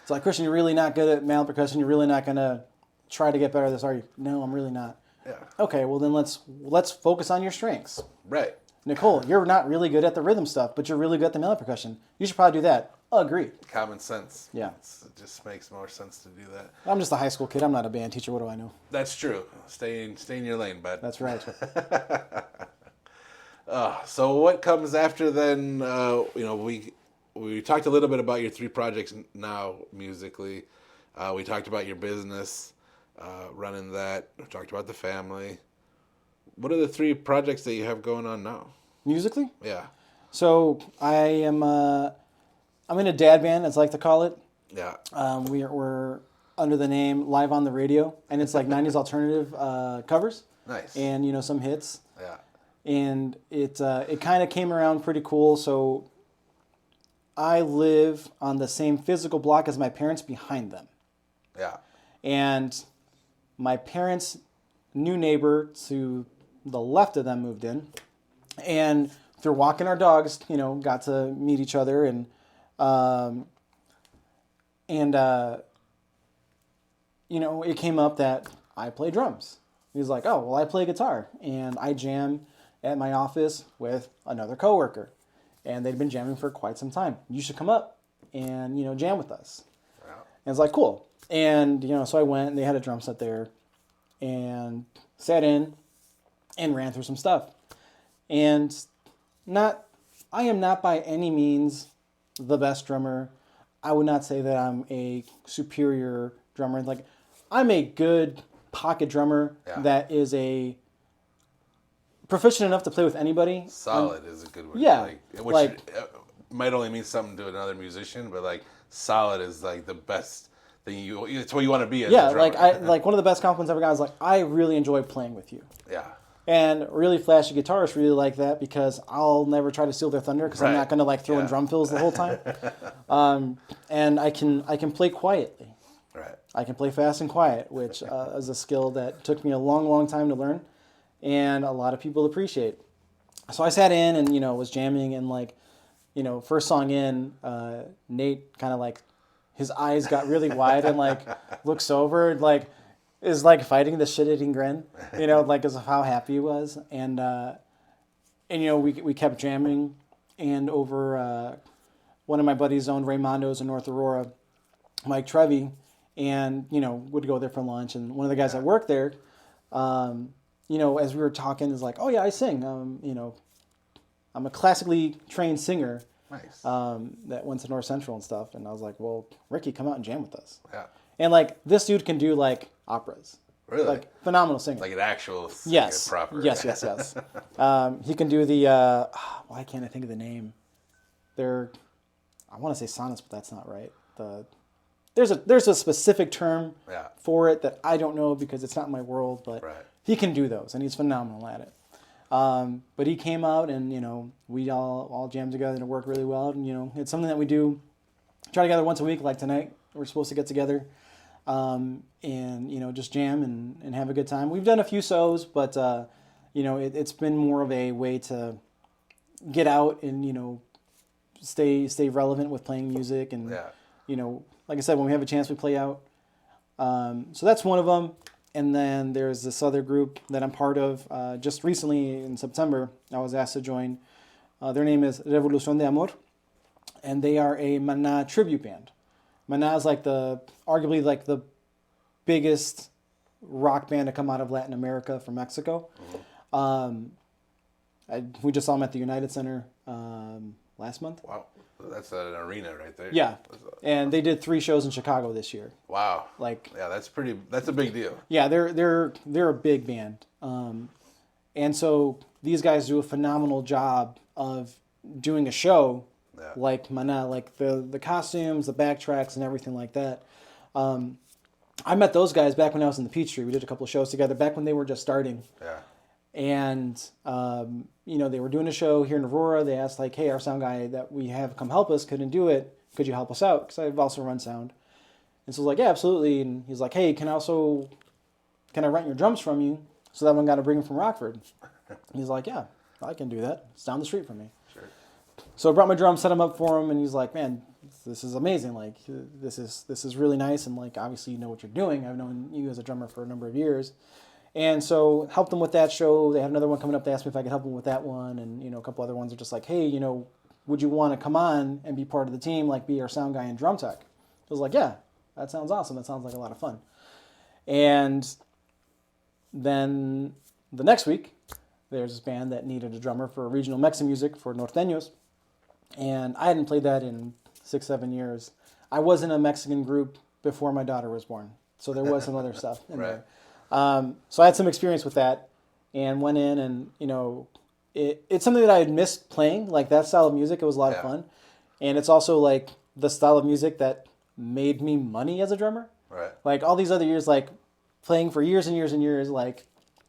It's like, Christian, you're really not good at mallet percussion. You're really not going to try to get better at this, are you? No, I'm really not. Yeah. Okay, well then let's focus on your strengths. Right. Nicole, you're not really good at the rhythm stuff, but you're really good at the mallet percussion. You should probably do that. Agreed. Common sense. Yeah. It just makes more sense to do that. I'm just a high school kid. I'm not a band teacher. What do I know? That's true. Stay in your lane, bud. That's right. So what comes after then? We talked a little bit about your 3 projects now musically. We talked about your business, running that. We talked about the family. What are the 3 projects that you have going on now? Musically? Yeah. So I'm in a dad band, as I like to call it. Yeah. We're under the name Live on the Radio, and it's 90s alternative covers. Nice. And some hits. Yeah. And it kind of came around pretty cool. So I live on the same physical block as my parents behind them. Yeah. And my parents' new neighbor to the left of them moved in. And through walking our dogs, got to meet each other. And it came up that I play drums. He was like, oh, well, I play guitar. And I jam at my office with another coworker. And they'd been jamming for quite some time. You should come up and, jam with us. Wow. And it's like, cool. And, so I went and they had a drum set there and sat in and ran through some stuff. And I am not by any means the best drummer. I would not say that I'm a superior drummer. I'm a good pocket drummer that is a proficient enough to play with anybody. Solid is a good word. Yeah. Which might only mean something to another musician, but solid is the best thing it's what you want to be as a drummer. One of the best compliments I ever got was I really enjoy playing with you. Yeah. And really flashy guitarists really like that because I'll never try to steal their thunder because I'm not going to throw in drum fills the whole time. And I can play quietly. Right. I can play fast and quiet, which is a skill that took me a long, long time to learn, and a lot of people appreciate. So I sat in and was jamming, and first song in, Nate kind of his eyes got really wide and looks over is fighting the shit-eating grin, as of how happy he was, and we kept jamming, and over one of my buddies owned Raymondo's in North Aurora, Mike Trevi, and would go there for lunch, and one of the guys that worked there, as we were talking, is oh yeah, I sing, I'm a classically trained singer. Nice. That went to North Central and stuff, and I was like, well, Ricky, come out and jam with us. Yeah. And this dude can do operas. Really? Phenomenal singer. An actual singer, yes. proper. Yes. He can do the why can't I think of the name? I want to say sonnets, but that's not right. There's a specific term for it that I don't know because it's not my world, but he can do those and he's phenomenal at it. But he came out and we all jammed together and it worked really well, and it's something that we do try to gather once a week. Like tonight, we're supposed to get together, and just jam and have a good time. We've done a few shows, but it's been more of a way to get out and stay relevant with playing music and like I said, when we have a chance, we play out. So that's one of them. And then there's this other group that I'm part of. Just recently in September, I was asked to join. Their name is Revolución de Amor, and they are a Maná tribute band. Maná is arguably the biggest rock band to come out of Latin America from Mexico. We just saw them at the United Center last month. Wow. That's an arena right there. Yeah. And they did 3 shows in Chicago this year. Wow. That's a big deal. Yeah, they're a big band. And so these guys do a phenomenal job of doing a show like Maná, like the costumes, the backtracks and everything like that. I met those guys back when I was in the Peachtree. We did a couple of shows together back when they were just starting. Yeah. And, they were doing a show here in Aurora. They asked, hey, our sound guy that we have come help us couldn't do it. Could you help us out? Because I've also run sound. And so I was like, yeah, absolutely. And he's like, hey, can I rent your drums from you? So that one got to bring them from Rockford. He's like, yeah, I can do that. It's down the street from me. Sure. So I brought my drums, set them up for him, and he's like, man, this is amazing. This is really nice. And obviously you know what you're doing. I've known you as a drummer for a number of years. And so helped them with that show. They had another one coming up. They asked me if I could help them with that one. And, a couple other ones are just like, hey, would you want to come on and be part of the team, be our sound guy and drum tech? I was like, yeah, that sounds awesome. That sounds like a lot of fun. And then the next week, there's this band that needed a drummer for regional Mexican music for Norteños. And I hadn't played that in 6-7 years. I was in a Mexican group before my daughter was born. So there was some other stuff in there. So I had some experience with that and went in and, it's something that I had missed playing, that style of music. It was a lot of fun. And it's also the style of music that made me money as a drummer. Right. All these other years, playing for years and years and years,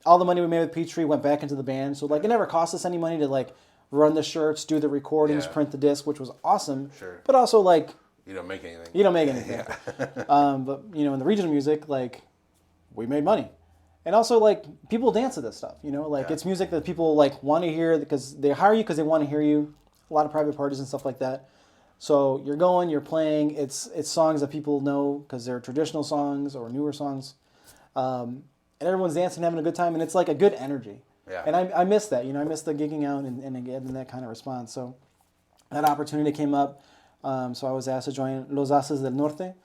all the money we made with Peachtree went back into the band. So it never cost us any money to run the shirts, do the recordings, print the disc, which was awesome. Sure. But also you don't make anything. You don't make anything. But in the regional music, we made money. And also, people dance to this stuff, it's music that people, want to hear because they hire you because they want to hear you. A lot of private parties and stuff like that. So you're playing, it's songs that people know because they're traditional songs or newer songs. And everyone's dancing, having a good time, and it's a good energy. Yeah. And I miss that, I miss the gigging out and getting that kind of response. So that opportunity came up. So I was asked to join Los Aces del Norte,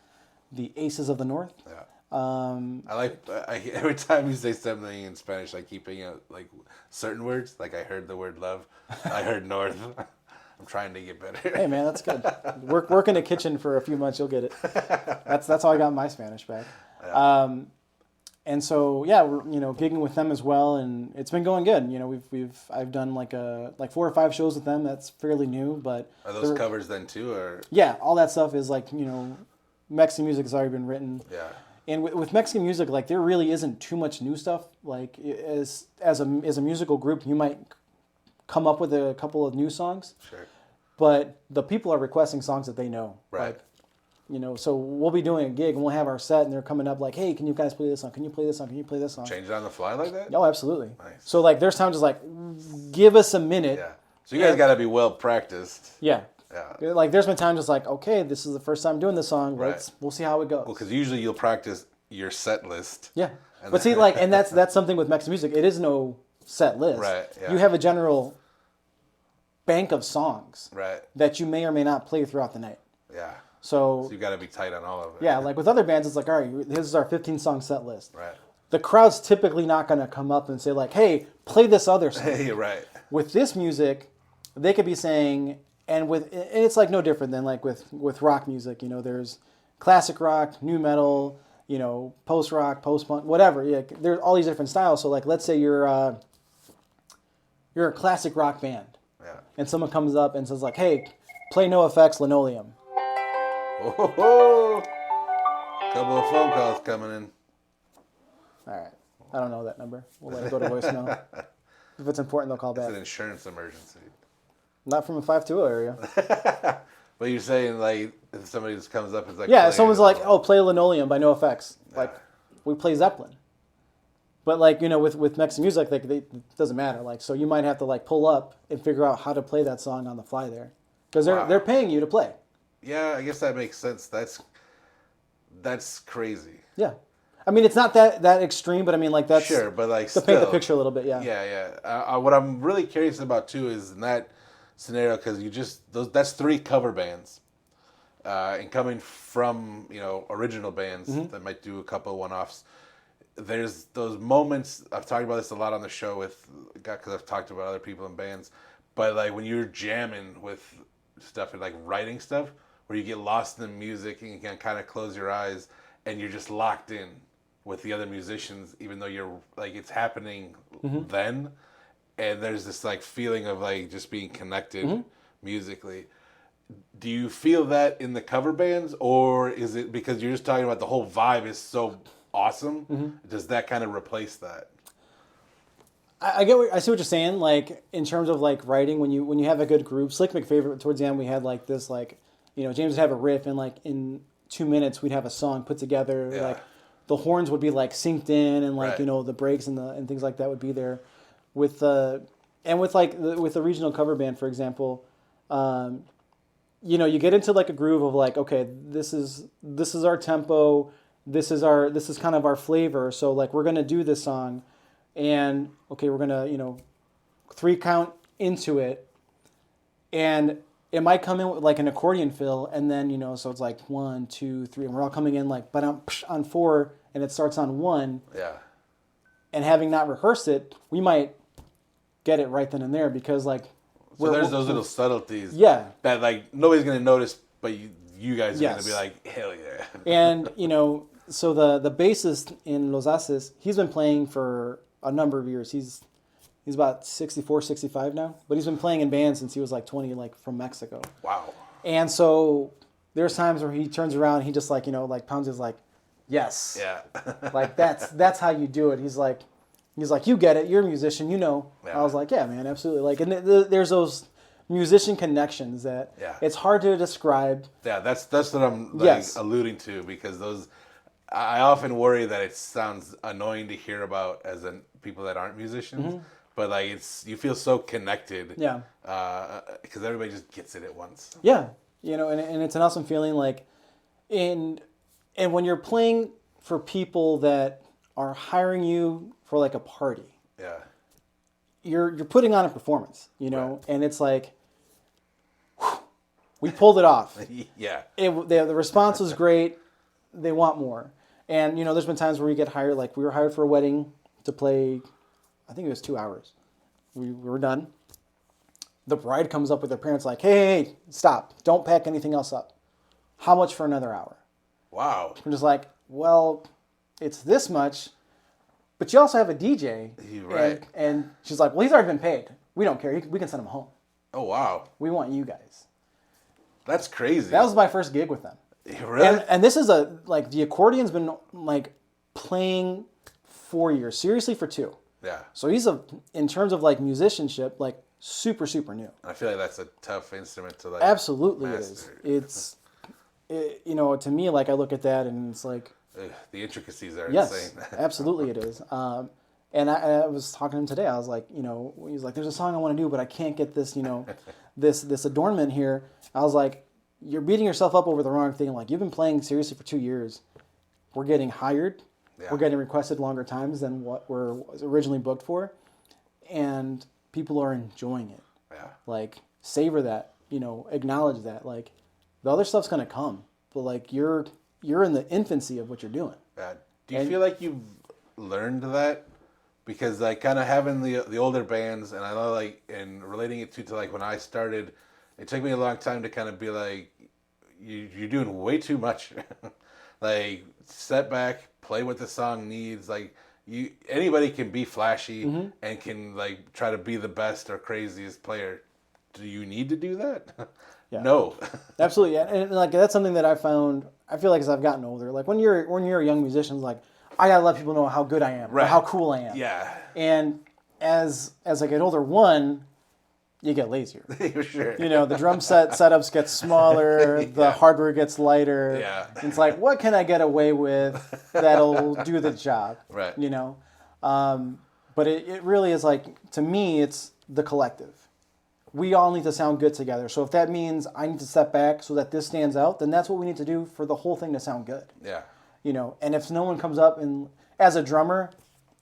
the Aces of the North. Yeah. Every time you say something in Spanish, I keep picking out certain words. I heard the word love. I heard north. I'm trying to get better. Hey man, that's good. Work in a kitchen for a few months, you'll get it. That's how I got my Spanish back. Yeah. And so we're gigging with them as well, and it's been going good. I've done 4 or 5 shows with them. That's fairly new, but are those covers then too, or yeah, all that stuff is Mexican music has already been written. Yeah. And with Mexican music, there really isn't too much new stuff. As a musical group, you might come up with a couple of new songs. Sure. But the people are requesting songs that they know. Right. So we'll be doing a gig and we'll have our set and they're coming up hey, can you guys play this song? Can you play this song? Can you play this song? Change it on the fly like that? Oh, absolutely. Nice. So there's times just give us a minute. Yeah. So you guys got to be well practiced. Yeah. Yeah. There's been times okay, this is the first time doing this song. We'll see how it goes. Well, because usually you'll practice your set list. Yeah. But see, and that's something with Mexican music. It is no set list. Right. Yeah. You have a general bank of songs. Right. That you may or may not play throughout the night. Yeah. So you got to be tight on all of it. Yeah. With other bands, it's all right, this is our 15-song set list. Right. The crowd's typically not going to come up and say hey, play this other song. Hey, right. With this music, they could be saying. And it's no different than with rock music. There's classic rock, new metal, post rock, post punk, whatever. Yeah, there's all these different styles. So let's say you're a classic rock band, and someone comes up and says hey, play NoFX Linoleum. Oh, couple of phone calls coming in. All right, I don't know that number. We'll let it go to voicemail. If it's important, they'll call back. It's an insurance emergency. Not from a 520 area. But you're saying like if somebody just comes up and like yeah, someone's like, oh, play Linoleum by NoFX. Like, we play Zeppelin. But like, with Mexican music, like it doesn't matter. Like, so you might have to like pull up and figure out how to play that song on the fly there, because they're paying you to play. Yeah, I guess that makes sense. That's crazy. Yeah, I mean it's not that extreme, but I mean like that's sure, but like to paint the picture a little bit. Yeah. Yeah. What I'm really curious about too is in that scenario because that's 3 cover bands, and coming from original bands that might do a couple one-offs. There's those moments, I've talked about this a lot on the show because I've talked about other people in bands, but like when you're jamming with stuff and like writing stuff, where you get lost in the music and you can kind of close your eyes and you're just locked in with the other musicians, even though you're like, it's happening then. And there's this like feeling of like just being connected musically. Do you feel that in the cover bands, or is it because you're just talking about the whole vibe is so awesome? Does that kind of replace that? I see what you're saying. Like in terms of like writing, when you have a good group, Slick McFavorite towards the end, we had like this like James would have a riff and like in 2 minutes we'd have a song put together. Yeah. Like the horns would be like synced in and like right. the breaks and things like that would be there. With the regional cover band, for example, you get into like a groove of like, okay, this is our tempo. This is kind of our flavor. So like we're gonna do this song, and okay, we're gonna 3 count into it, and it might come in with like an accordion fill, and then so it's like 1, 2, 3, and we're all coming in like but on 4, and it starts on 1. Yeah. And having not rehearsed it, we might get it right then and there because like. So there's those little subtleties. Yeah. That like nobody's gonna notice, but you guys are gonna be like, hell yeah. And so the bassist in Los Haces, he's been playing for a number of years. He's about 64, 65 now, but he's been playing in bands since he was like 20, like from Mexico. Wow. And so there's times where he turns around, and he just like pounds his like, yes. Yeah. Like that's how you do it. He's like, you get it. You're a musician, Yeah. I was like, yeah, man, absolutely. Like, and there's those musician connections that it's hard to describe. Yeah, that's what I'm like alluding to, because those, I often worry that it sounds annoying to hear about as people that aren't musicians, but like you feel so connected. Yeah. Because everybody just gets it at once. Yeah, and it's an awesome feeling. Like, and when you're playing for people that are hiring you for like a party. Yeah. You're putting on a performance, Right. And it's like, whew, we pulled it off. Yeah. The response was great. They want more. And, there's been times where we get hired, like we were hired for a wedding to play, I think it was 2 hours. We were done. The bride comes up with her parents like, hey, stop. Don't pack anything else up. How much for another hour? Wow. I'm just like, well, it's this much. But you also have a DJ. Right. And she's like, well, he's already been paid. We don't care. We can send him home. Oh, wow. We want you guys. That's crazy. That was my first gig with them. Really? And this is the accordion's been like playing 4 years. Seriously, for 2. Yeah. So he's in terms of like musicianship, like super, super new. I feel like that's a tough instrument to like. Absolutely master. It is. To me, like I look at that and it's like. The intricacies are yes, insane. Absolutely it is. And I was talking to him today. I was like, he's like, there's a song I want to do, but I can't get this, this adornment here. I was like, you're beating yourself up over the wrong thing. Like, you've been playing seriously for 2 years. We're getting hired. Yeah. We're getting requested longer times than what was originally booked for. And people are enjoying it. Yeah. Like, savor that, acknowledge that. Like, the other stuff's going to come. But, like, you're in the infancy of what you're doing. Do you feel like you've learned that? Because like kind of having the older bands, and I know like, and relating it to like when I started, it took me a long time to kind of be like, you're doing way too much. Like, step back, play what the song needs. Like, anybody can be flashy and can like try to be the best or craziest player. Do you need to do that? Yeah. No. Absolutely. And like that's something that I found. I feel like as I've gotten older, like when you're a young musician, it's like I gotta let people know how good I am, right, or how cool I am. Yeah. And as I get older, one, you get lazier. Sure. You know, the drum setups get smaller, the hardware gets lighter. Yeah. It's like, what can I get away with that'll do the job? Right. You know? But it really is like, to me, it's the collective. We all need to sound good together. So if that means I need to step back so that this stands out, then that's what we need to do for the whole thing to sound good. Yeah. You know, and if no one comes up and, as a drummer,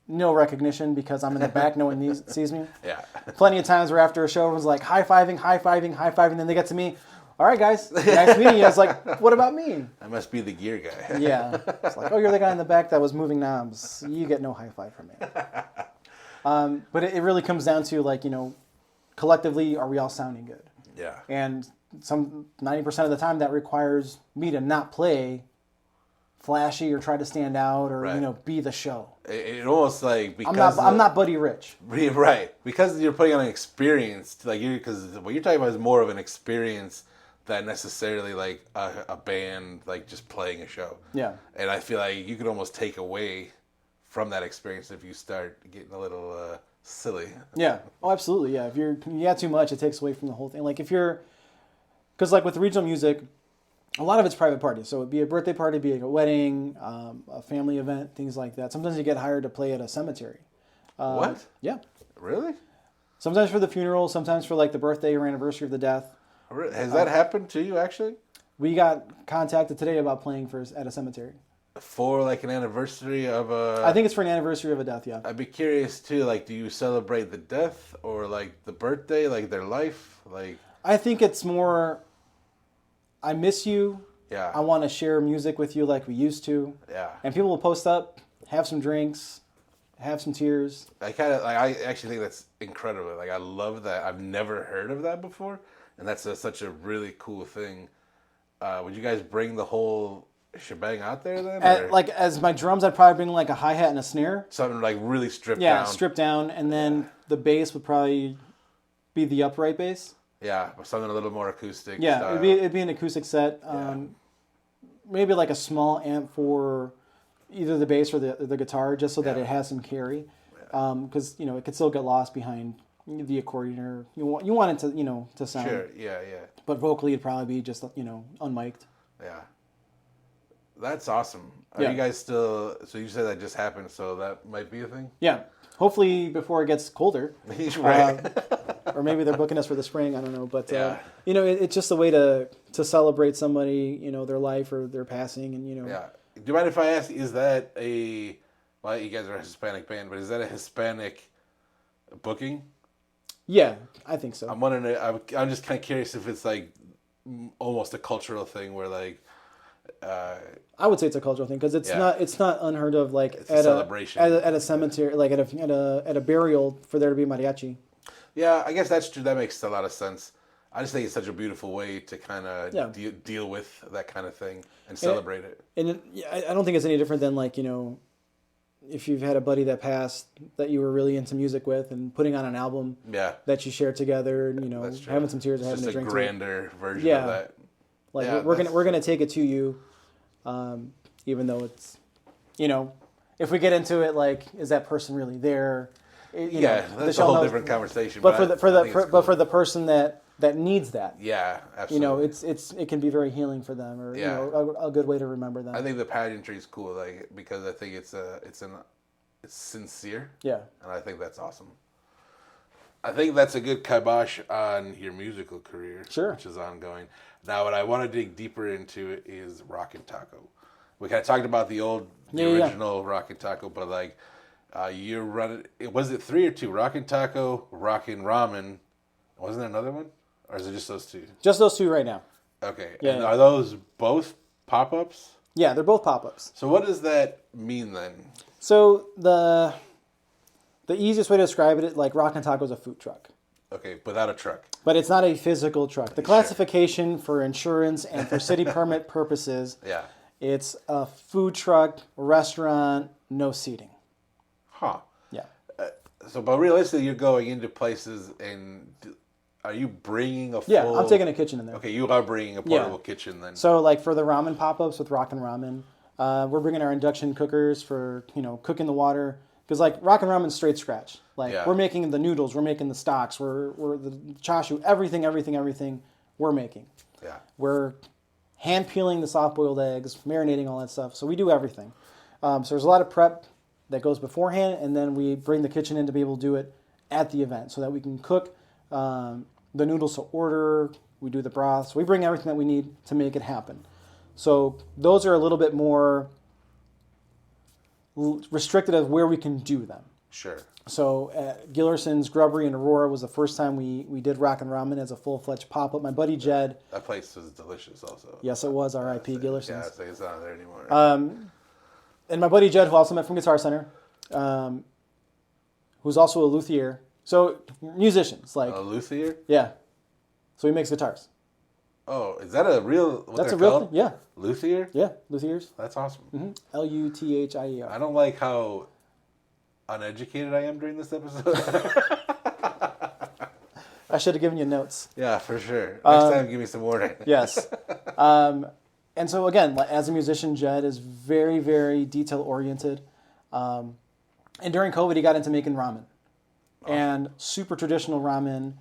no recognition because I'm in the back, no one sees me. Yeah. Plenty of times where after a show, everyone's like high-fiving, then they get to me. All right, guys, nice meeting you. I was like, what about me? I must be the gear guy. Yeah. It's like, oh, you're the guy in the back that was moving knobs. You get no high five from me. But it really comes down to, like, you know, collectively, are we all sounding good? Yeah. And 90% of the time that requires me to not play flashy or try to stand out or, you know, be the show. It almost like, because I'm not Buddy Rich. Right. Because you're putting on an experience, like, because what you're talking about is more of an experience than necessarily like a band, like just playing a show. Yeah. And I feel like you could almost take away from that experience if you start getting a little silly. Yeah. Oh, absolutely. Yeah. If you add too much, it takes away from the whole thing. Like because like with regional music, a lot of it's private parties. So it'd be a birthday party, be like a wedding, a family event, things like that. Sometimes you get hired to play at a cemetery. What? Yeah. Really? Sometimes for the funeral, sometimes for like the birthday or anniversary of the death. Has that happened to you, actually? We got contacted today about playing at a cemetery. For like an anniversary of a... I think it's for an anniversary of a death, yeah. I'd be curious too, like, do you celebrate the death or like the birthday, like their life? Like, I think it's more, I miss you. Yeah. I want to share music with you like we used to. Yeah. And people will post up, have some drinks, have some tears. I actually think that's incredible. Like, I love that. I've never heard of that before. And that's such a really cool thing. Would you guys bring the whole shebang out there then? As my drums, I'd probably bring like a hi-hat and a snare. Something like really stripped down. Yeah, stripped down. And then the bass would probably be the upright bass. Yeah, something a little more acoustic. Yeah, style. it'd be an acoustic set. Maybe like a small amp for either the bass or the guitar, just so that it has some carry. Because you know it could still get lost behind the accordion, or you want it to to sound. Sure. Yeah. But vocally, it'd probably be just unmiked. Yeah. That's awesome. Are you guys still? So you said that just happened, so that might be a thing. Yeah. Hopefully before it gets colder. Right. Or maybe they're booking us for the spring. I don't know, but it's just a way to celebrate somebody, their life or their passing, and Yeah. Do you mind if I ask? Is that well, you guys are a Hispanic band, but is that a Hispanic booking? Yeah, I think so. I'm wondering. I'm just kind of curious if it's like almost a cultural thing where like. I would say it's a cultural thing because it's not unheard of, like it's a celebration at a cemetery, like at a burial, for there to be mariachi. Yeah, I guess that's true. That makes a lot of sense. I just think it's such a beautiful way to kind of deal with that kind of thing and celebrate it. And I don't think it's any different than like if you've had a buddy that passed that you were really into music with and putting on an album that you shared together, and having some tears and having a drink. Just a grander version of that. Like we're gonna take it to you, even though it's, if we get into it, like, is that person really there? That's a whole different conversation. But for the person that needs that, absolutely. it can be very healing for them, or a good way to remember them. I think the pageantry is cool, like, because I think it's sincere. Yeah, and I think that's awesome. I think that's a good kibosh on your musical career, which is ongoing. Now, what I want to dig deeper into is Rockin' Taco. We kind of talked about the original Rockin' Taco, but like, you're running. Was it 3 or 2? Rockin' Taco, Rockin' Ramen. Wasn't there another one, or is it just those 2? Just those 2 right now. Okay. Yeah. And are those both pop-ups? Yeah, they're both pop-ups. So what does that mean then? So the easiest way to describe it, like, Rockin' Taco is a food truck. Okay, without a truck. But it's not a physical truck. The classification for insurance and for city permit purposes, it's a food truck, restaurant, no seating. Huh. Yeah. But realistically, you're going into places, and are you bringing a full... Yeah, I'm taking a kitchen in there. Okay, you are bringing a portable kitchen then. So, like, for the ramen pop-ups with Rockin' Ramen, we're bringing our induction cookers for, cooking the water, Because like Rockin' Ramen's straight scratch. Like Yeah. we're making the noodles, we're making the stocks, we're the chashu, everything we're making. Yeah. We're hand peeling the soft boiled eggs, marinating all that stuff. So we do everything. So there's a lot of prep that goes beforehand, and then we bring the kitchen in to be able to do it at the event so that we can cook the noodles to order. We do the broths. We bring everything that we need to make it happen. So those are a little bit more restricted of where we can do them. Sure. So at Gillerson's Grubbery in Aurora was the first time we did Rockin' Ramen as a full-fledged pop-up. My buddy Jed. That place was delicious also. Yes, it was. R.I.P. Gillerson's. Yeah, it's not there anymore. And my buddy Jed, who I also met from Guitar Center, who's also a luthier. So musicians, like A luthier? yeah. So he makes guitars. Oh, is that a real? What That's they're a real called? thing. Yeah, Luthier? yeah, luthiers. That's awesome. Luthier. I don't like how uneducated I am during this episode. I should have given you notes. Yeah, for sure. Next time, give me some warning. Yes. And so again, as a musician, Jed is very, very detail oriented. And during COVID, he got into making ramen, and super traditional ramen.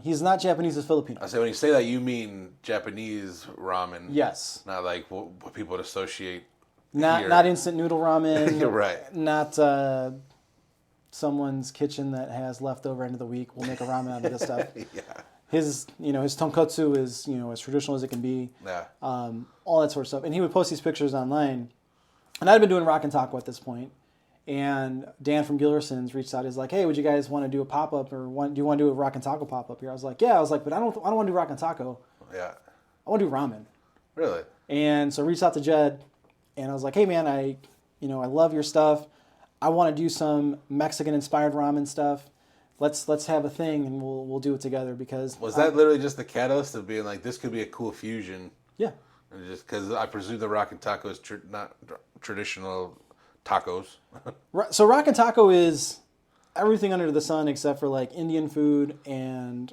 He's not Japanese; he's Filipino. I say when you say that, you mean Japanese ramen. Yes. Not like what people would associate. Not instant noodle ramen. You're right. Not someone's kitchen that has leftover end of the week. We'll make a ramen out of this stuff. Yeah. His tonkotsu is as traditional as it can be. Yeah. All that sort of stuff. And he would post these pictures online. And I'd been doing Rockin' Taco at this point. And Dan from Gillerson's reached out. He's like, "Hey, would you guys want to do a pop up, or do you want to do a Rockin' Taco pop up here?" I was like, "Yeah." I was like, "But I don't want to do Rockin' Taco. Yeah. I want to do ramen." Really? And so I reached out to Jed, and I was like, "Hey, man, I love your stuff. I want to do some Mexican inspired ramen stuff. Let's have a thing, and we'll do it together." Because Was that literally just the catalyst of being like, this could be a cool fusion? yeah. And just because I presume the Rockin' Taco is not traditional tacos. So Rockin' Taco is everything under the sun except for like Indian food and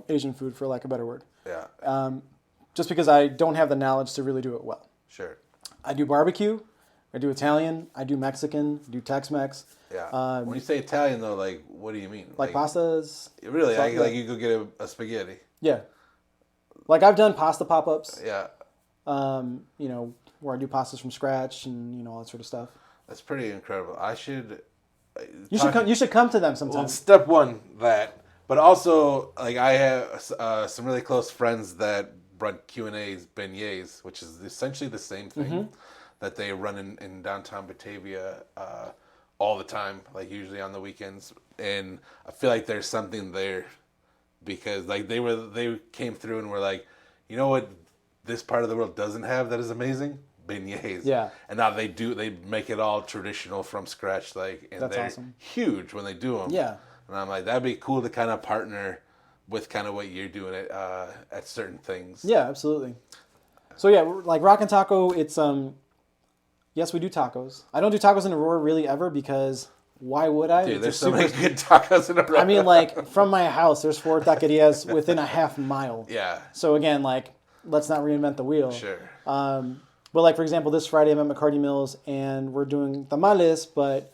Asian food, for lack of a better word. Yeah. Just because I don't have the knowledge to really do it well. Sure. I do barbecue, I do Italian, I do Mexican, I do Tex-Mex. Yeah. When you say Italian though, like, what do you mean? Like pastas. Really? Like you go get a spaghetti. Yeah. Like I've done pasta pop-ups. Yeah. Where I do pastas from scratch and all that sort of stuff. That's pretty incredible. I should. You should come to them sometime. Well, step one, that. But also, like, I have some really close friends that run Q&A's beignets, which is essentially the same thing that they run in downtown Batavia all the time, like usually on the weekends. And I feel like there's something there because like they came through and were like, you know what this part of the world doesn't have that is amazing? Beignets. Yeah. And now they make it all traditional from scratch, like, and That's they're awesome. huge when they do them. Yeah. And I'm like, that'd be cool to kind of partner with kind of what you're doing at certain things. Yeah, absolutely. So yeah, like Rockin' Taco, it's yes, we do tacos. I don't do tacos in Aurora really ever because why would I? Dude, there's so many good tacos in Aurora. I mean, like from my house, there's 4 taquerias within a half mile. Yeah. So again, like, let's not reinvent the wheel. Sure. But like, for example, this Friday I'm at McCarty Mills and we're doing tamales, but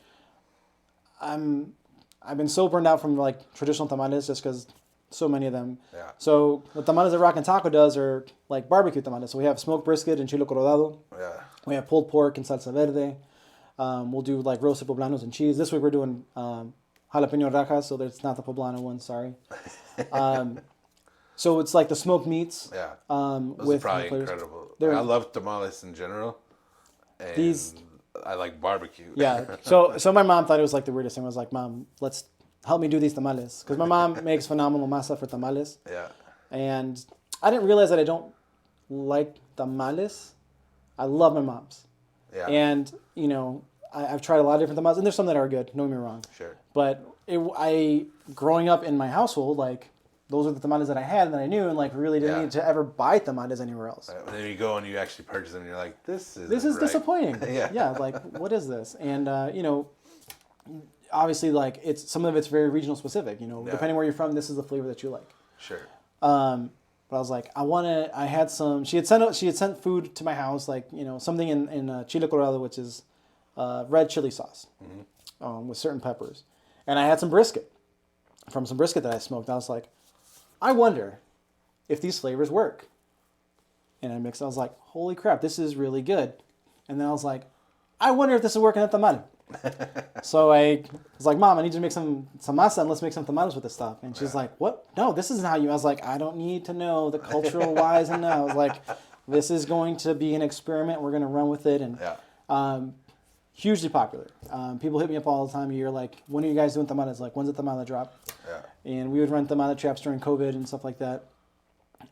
I've been so burned out from like traditional tamales just because so many of them. Yeah. So the tamales that Rockin' Taco does are like barbecue tamales. So we have smoked brisket and chile colorado. Yeah. We have pulled pork and salsa verde. We'll do like roasted poblanos and cheese. This week we're doing jalapeno rajas, so it's not the poblano one, sorry. So it's like the smoked meats. Yeah. Those with are probably incredible. I love tamales in general. And I like barbecue. Yeah. So my mom thought it was like the weirdest thing. I was like, "Mom, let's help me do these tamales." Because my mom makes phenomenal masa for tamales. Yeah. And I didn't realize that I don't like tamales. I love my mom's. Yeah. And, I've tried a lot of different tamales. And there's some that are good. Don't get me wrong. Sure. But growing up in my household, like, those are the tamales that I had and that I knew, and like really didn't need to ever buy tamales anywhere else. And then you go and you actually purchase them, and you're like, this is right. Disappointing. Yeah. Yeah, like, what is this? And obviously, like, some of it's very regional specific. Depending where you're from, this is the flavor that you like. Sure. But I was like, I had some. She had sent food to my house, like something in chile colorado, which is red chili sauce. Mm-hmm. with certain peppers. And I had some brisket that I smoked. I was like, I wonder if these flavors work. And I mixed. I was like, holy crap, this is really good. And then I was like, I wonder if this is working at tamal. So I was like, Mom, I need you to make some masa and let's make some tamales with this stuff. And she's like, what? No, this isn't how you. I was like, I don't need to know the cultural whys and now. I was like, this is going to be an experiment. We're going to run with it. And hugely popular. People hit me up all the time. You're like, when are you guys doing tamales? Like, when's the tamale drop? Yeah. And we would run tamale traps during COVID and stuff like that.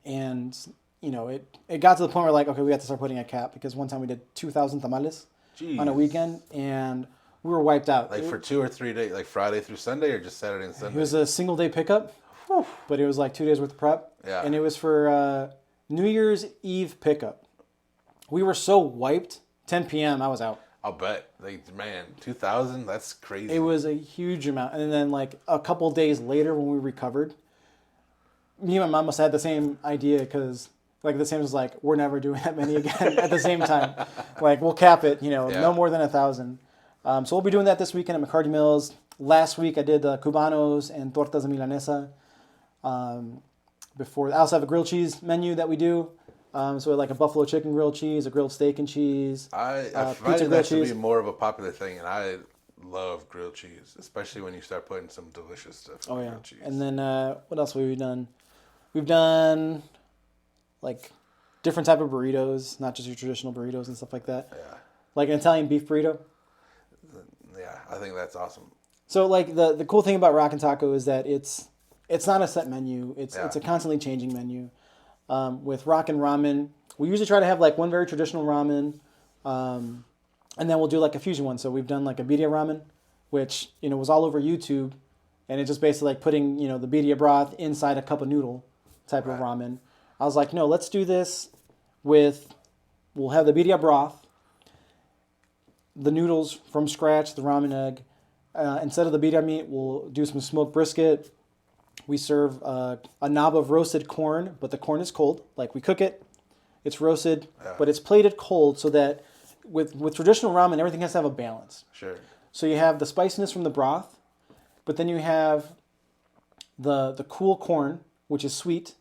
And, you know, it got to the point where like, okay, we have to start putting a cap because one time we did 2,000 tamales on a weekend and we were wiped out. Like for 2 or 3 days, like Friday through Sunday or just Saturday and Sunday? It was a single day pickup, but it was like 2 days worth of prep. Yeah. And it was for New Year's Eve pickup. We were so wiped, 10 p.m., I was out. I'll bet. Like, man, 2,000? That's crazy. It was a huge amount. And then like a couple days later when we recovered, me and my mom must have had the same idea because like the same was like, we're never doing that many again at the same time. Like we'll cap it, you know, no more than 1,000. So we'll be doing that this weekend at McCarty Mills. Last week I did the Cubanos and Tortas de Milanesa. Before I also have a grilled cheese menu that we do. So like a buffalo chicken grilled cheese, a grilled steak and cheese. I find that to be more of a popular thing, and I love grilled cheese, especially when you start putting some delicious stuff in grilled cheese. And then what else have we done? We've done like different type of burritos, not just your traditional burritos and stuff like that. Yeah. Like an Italian beef burrito. Yeah, I think that's awesome. So like the cool thing about Rockin' Taco is that it's not a set menu. It's a constantly changing menu. With Rockin' Ramen, we usually try to have like one very traditional ramen, and then we'll do like a fusion one. So we've done like a birria ramen, which you know was all over YouTube, and it's just basically like putting you know the birria broth inside a cup of noodle type of ramen. I was like, no, let's do this with. We'll have the birria broth, the noodles from scratch, the ramen egg. Instead of the birria meat, we'll do some smoked brisket. We serve a knob of roasted corn, but the corn is cold. Like we cook it, it's roasted, but it's plated cold so that with traditional ramen, everything has to have a balance. Sure. So you have the spiciness from the broth, but then you have the cool corn, which is sweet,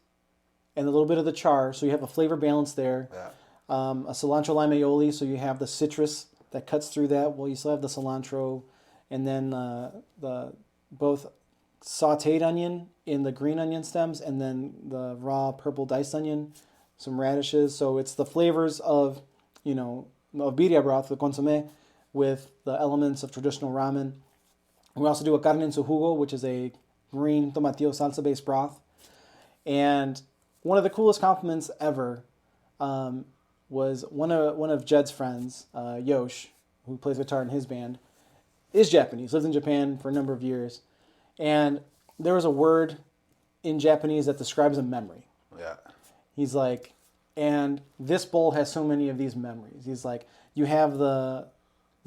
and a little bit of the char, so you have a flavor balance there. Yeah. A cilantro lime aioli, so you have the citrus that cuts through that. Well, you still have the cilantro, and then the both sautéed onion in the green onion stems, and then the raw purple diced onion, some radishes. So it's the flavors of, you know, of birria broth, the consommé, with the elements of traditional ramen. We also do a carne en su jugo, which is a green tomatillo salsa based broth. And one of the coolest compliments ever was one of Jed's friends, Yosh, who plays guitar in his band, is Japanese, lives in Japan for a number of years. And there was a word in Japanese that describes a memory. Yeah. He's like, and this bowl has so many of these memories. He's like, you have the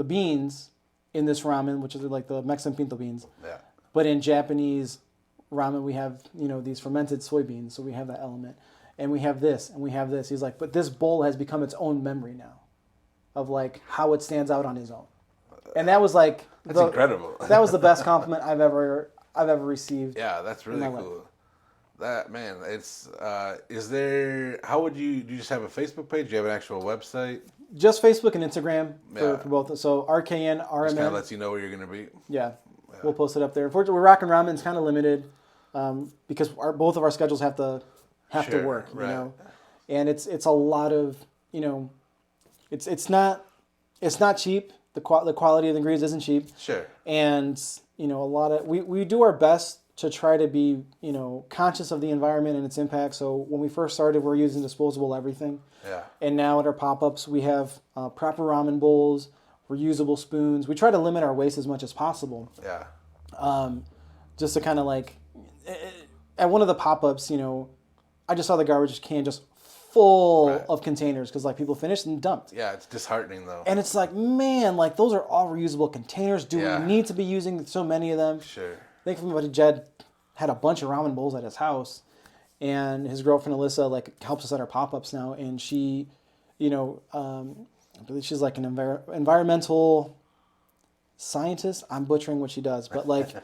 beans in this ramen, which is like the Mexican pinto beans. Yeah. But in Japanese ramen, we have, you know, these fermented soybeans. So we have that element. And we have this, and we have this. He's like, but this bowl has become its own memory now of like how it stands out on his own. And that was like... That's incredible. That was the best compliment I've ever received. Yeah, that's really cool. That, man, it's is there, how would do you just have a Facebook page? Do you have an actual website? Just Facebook and Instagram for both. So RKN RMN. Just kind of lets you know where you're going to be. Yeah, we'll post it up there. Unfortunately, Rockin' Ramen's kind of limited because both of our schedules have to work, you know. And it's a lot of, you know, it's not cheap. The quality of the ingredients isn't cheap. Sure. And, you know, a lot of we do our best to try to be, you know, conscious of the environment and its impact. So when we first started, we were using disposable everything. Yeah. And now at our pop-ups, we have proper ramen bowls, reusable spoons. We try to limit our waste as much as possible. Yeah. Just to kind of like, at one of the pop-ups, you know, I just saw the garbage can just full of containers because like people finished and dumped. Yeah, it's disheartening though. And it's like, man, like those are all reusable containers. Do we need to be using so many of them? Sure. Thankfully, Jed had a bunch of ramen bowls at his house, and his girlfriend Alyssa like helps us at our pop-ups now, and she, you know, I believe she's like an environmental scientist. I'm butchering what she does, but like,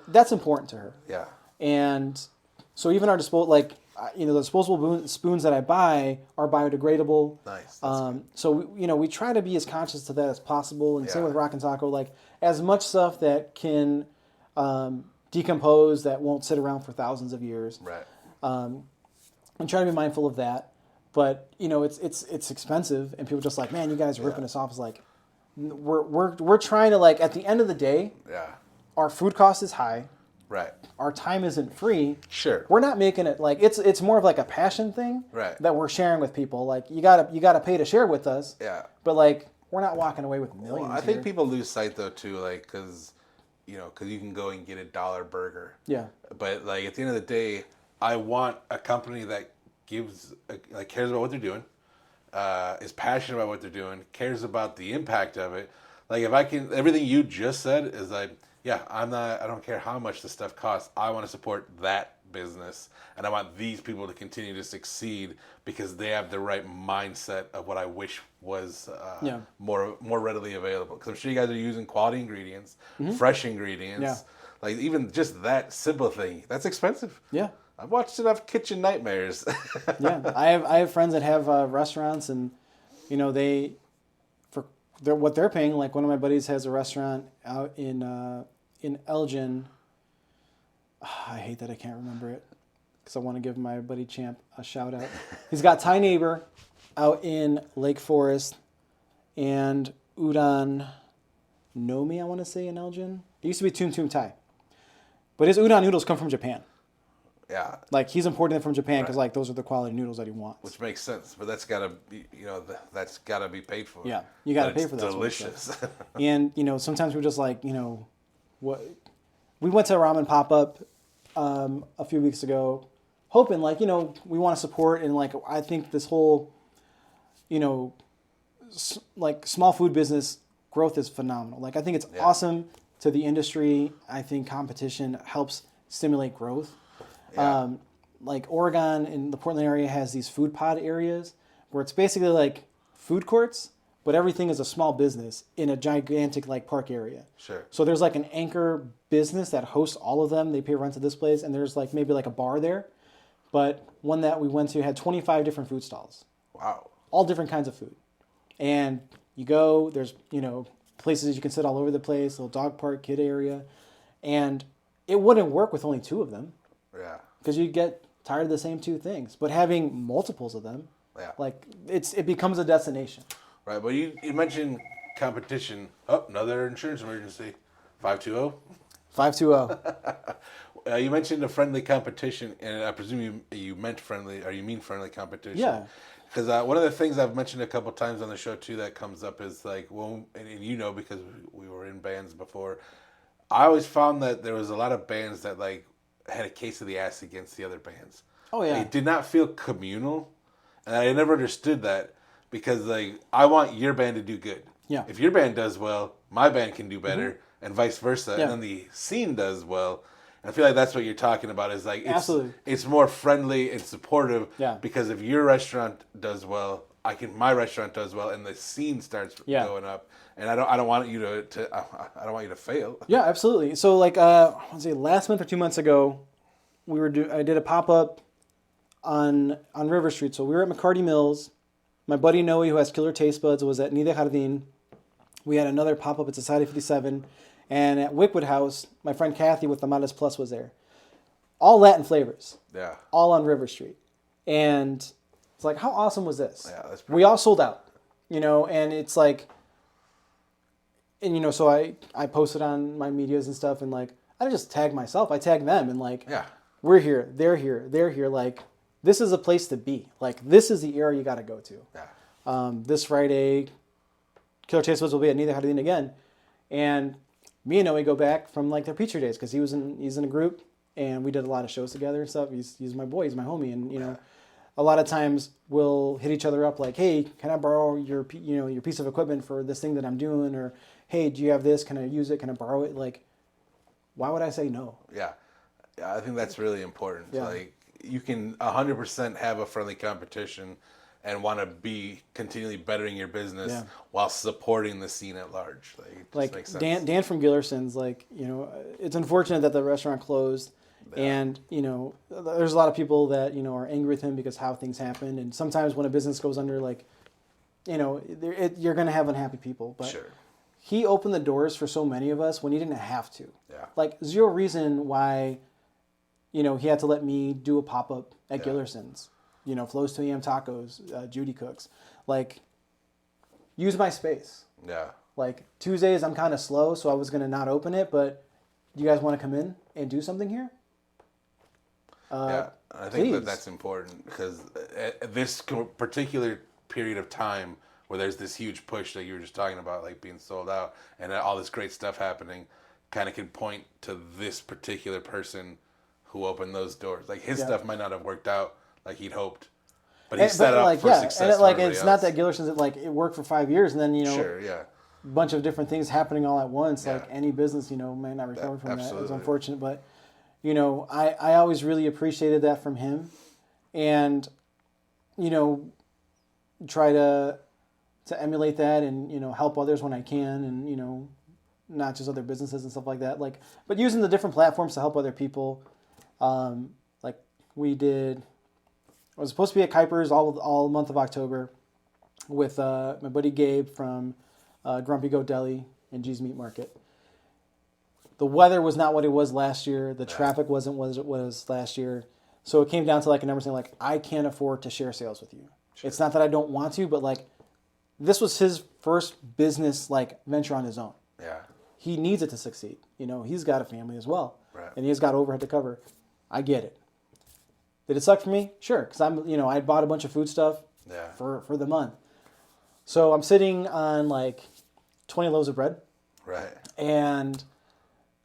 that's important to her. Yeah. And so even our the disposable spoons that I buy are biodegradable. Nice. So we try to be as conscious to that as possible. And same Yeah. with Rock and Taco, like as much stuff that can decompose that won't sit around for thousands of years. Right. And try to be mindful of that. But it's expensive, and people just like, man, you guys are ripping us off. It's like we're trying to, like, at the end of the day, our food cost is high. Right. Our time isn't free. Sure. We're not making it like it's more of like a passion thing. Right. That we're sharing with people. Like you gotta pay to share with us. Yeah. But like we're not walking away with millions. Well, I think people lose sight though too, like because you can go and get $1 burger. Yeah. But like at the end of the day, I want a company that cares about what they're doing, is passionate about what they're doing, cares about the impact of it. Like if I can, everything you just said is like, yeah, I don't care how much the stuff costs. I want to support that business, and I want these people to continue to succeed because they have the right mindset of what I wish was more readily available. Because I'm sure you guys are using quality ingredients, fresh ingredients. Yeah. Like even just that simple thing, that's expensive. Yeah. I've watched enough kitchen nightmares. Yeah, I have friends that have restaurants, and what they're paying. Like one of my buddies has a restaurant out in Elgin. I hate that I can't remember it because I want to give my buddy Champ a shout out. He's got Thai Neighbor out in Lake Forest and Udon Nomi, I want to say, in Elgin. It used to be Tum Tum Thai, but his udon noodles come from Japan. Yeah. Like he's importing them from Japan because like those are the quality noodles that he wants. Which makes sense, but that's gotta be that's gotta be paid for. Yeah, you gotta pay for that. Delicious. And sometimes we're just like what we went to a ramen pop up a few weeks ago, hoping like we want to support, and like I think this whole like small food business growth is phenomenal. Like I think it's awesome to the industry. I think competition helps stimulate growth. Yeah. Like Oregon and the Portland area has these food pod areas where it's basically like food courts, but everything is a small business in a gigantic like park area. Sure. So there's like an anchor business that hosts all of them. They pay rent to this place, and there's like maybe like a bar there. But one that we went to had 25 different food stalls. Wow. All different kinds of food. And you go, there's, places you can sit all over the place, little dog park, kid area. And it wouldn't work with only 2 of them. Yeah. Because you get tired of the same 2 things. But having multiples of them, like it becomes a destination. Right, but you mentioned competition. Oh, another insurance emergency. 520? 520. You mentioned a friendly competition, and I presume you meant friendly, or you mean friendly competition. Yeah. Because one of the things I've mentioned a couple times on the show, too, that comes up is like, well, and because we were in bands before, I always found that there was a lot of bands that like had a case of the ass against the other bands. Oh, yeah. It did not feel communal, and I never understood that because like I want your band to do good. Yeah. If your band does well, my band can do better, and vice versa. Yeah. And then the scene does well. And I feel like that's what you're talking about. Is like Absolutely. It's more friendly and supportive. Yeah. Because if your restaurant does well, my restaurant does well, and the scene starts going up. And I don't want you I don't want you to fail. Yeah, absolutely. So like I want to say last month or 2 months ago, I did a pop up on River Street. So we were at McCarty Mills. My buddy Noe, who has killer taste buds, was at Nida Jardín. We had another pop up at Society 57, and at Wickwood House, my friend Kathy with the Modest Plus was there. All Latin flavors. Yeah. All on River Street, and it's like, how awesome was this? Yeah, that's we all sold out, and it's like. And so I posted on my medias and stuff, and like I didn't just tag myself, I tagged them, and like we're here, they're here, like this is a place to be. Like this is the area you got to go to. Yeah. This Friday, Killer Taste Buds will be at Nida Jardín again, and me and Noe go back from like their Pizza days because he's in a group, and we did a lot of shows together and stuff. He's my boy, he's my homie, and a lot of times we'll hit each other up like, hey, can I borrow your piece of equipment for this thing that I'm doing, or hey, do you have this? Can I use it? Can I borrow it? Like, why would I say no? Yeah. I think that's really important. Yeah. Like, you can 100% have a friendly competition and want to be continually bettering your business while supporting the scene at large. Like, it just makes sense. Dan from Gillerson's, like, you know, it's unfortunate that the restaurant closed. Yeah. And, you know, there's a lot of people that, you know, are angry with him because how things happened. And sometimes when a business goes under, like, you know, you're going to have unhappy people. But sure. He opened the doors for so many of us when he didn't have to. Yeah. Like, zero reason why, you know, he had to let me do a pop-up at Gillerson's. You know, Flo's 2 a.m. Tacos, Judy Cooks. Like, use my space. Yeah. Like, Tuesdays I'm kind of slow, so I was going to not open it, but do you guys want to come in and do something here? I think that's important because at this particular period of time where there's this huge push that you were just talking about, like being sold out and all this great stuff happening, kind of can point to this particular person who opened those doors. Like, his stuff might not have worked out like he'd hoped, but he set up for success. And for it's not that Gillerson's, like, it worked for 5 years and then, you know, a bunch of different things happening all at once. Like, any business, you know, may not recover from that. It was unfortunate, but, you know, I always really appreciated that from him, and, you know, try to emulate that and, you know, help others when I can, and, you know, not just other businesses and stuff like that. Like, but using the different platforms to help other people. Like, I was supposed to be at Kuiper's all month of October with my buddy Gabe from Grumpy Goat Deli and G's Meat Market. The weather was not what it was last year. The traffic wasn't what it was last year. So it came down to, like, a number saying, like, I can't afford to share sales with you. Sure. It's not that I don't want to, but, like, this was his first business, like, venture on his own. Yeah. He needs it to succeed. You know, he's got a family as well. Right. And he's got overhead to cover. I get it. Did it suck for me? Sure, because I bought a bunch of food stuff for the month. So I'm sitting on, like, 20 loaves of bread. Right. And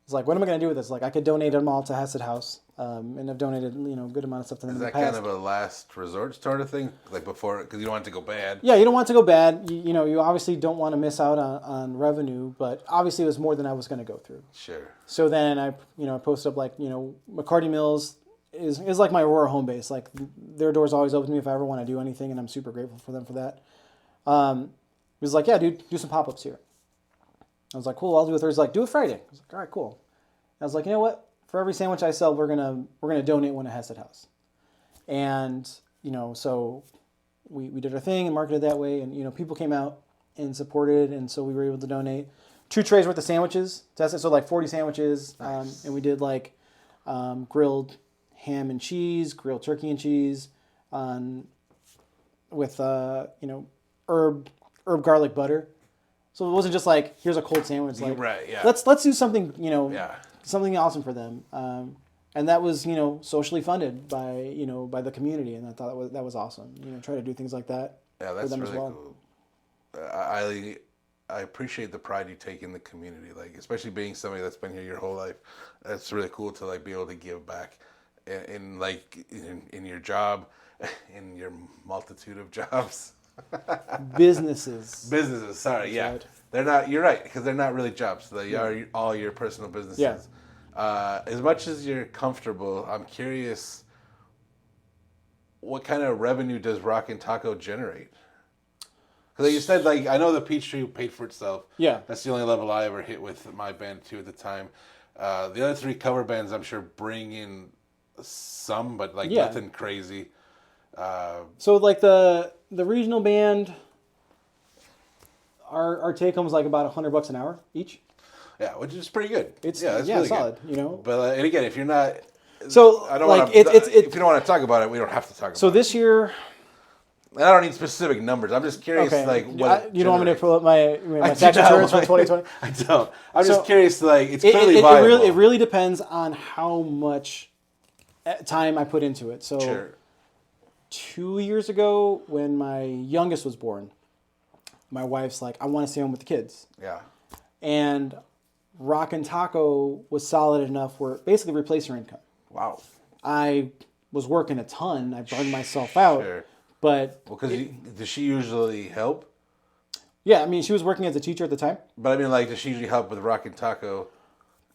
it's like, what am I going to do with this? Like, I could donate them all to Hassett House. And I've donated, you know, a good amount of stuff to them in the past. Is that kind of a last resort sort of thing? Like, before, because you don't want it to go bad? Yeah, you don't want it to go bad. You know, you obviously don't want to miss out on revenue, but obviously it was more than I was going to go through. Sure. So then I posted up, like, you know, McCarty Mills is like my Aurora home base. Like, their door's always open to me if I ever want to do anything, and I'm super grateful for them for that. He was like, yeah, dude, do some pop-ups here. I was like, cool, I'll do it Thursday. Like, do it Friday. I was like, all right, cool. I was like, you know what? For every sandwich I sell, we're gonna donate one to Hassett House. And, you know, so we did our thing and marketed that way, and, you know, people came out and supported, and so we were able to donate 2 trays worth of sandwiches to Hassett, so like 40 sandwiches. Nice. And we did, like, grilled ham and cheese, grilled turkey and cheese, with you know, herb garlic butter. So it wasn't just like, here's a cold sandwich. Like, right, yeah. Let's do something, you know, something awesome for them. And that was, you know, socially funded by the community, and I thought that was awesome. You know, try to do things like that. Yeah, that's really cool. I appreciate the pride you take in the community, like, especially being somebody that's been here your whole life. That's really cool to, like, be able to give back in your job, in your multitude of jobs. Businesses, sorry, yeah. Right. They're not, you're right, because they're not really jobs. They are all your personal businesses. Yeah. As much as you're comfortable, I'm curious, what kind of revenue does Rockin' Taco generate? Because, like you said, like, I know the Peachtree paid for itself. Yeah. That's the only level I ever hit with my band, too, at the time. The other 3 cover bands, I'm sure, bring in some, but, like, nothing crazy. So, like, the regional band, our take home was like about $100 an hour each. Yeah, which is pretty good. It's really solid, good. You know. But and again, if you're not, so I don't like want to. If you don't want to talk about it, we don't have to talk about it. So this year, and I don't need specific numbers. I'm just curious, like, what you don't want me to pull up my tax returns for 2020? I don't. I'm just curious. Like, it's clearly viable. It really depends on how much time I put into it. So. Sure. 2 years ago, when my youngest was born, my wife's like, I want to stay home with the kids. Yeah. And Rockin' Taco was solid enough where it basically replaced her income. Wow. I was working a ton. I burned myself out. Sure. But... Well, because does she usually help? Yeah, I mean, she was working as a teacher at the time. But I mean, like, does she usually help with Rockin' Taco?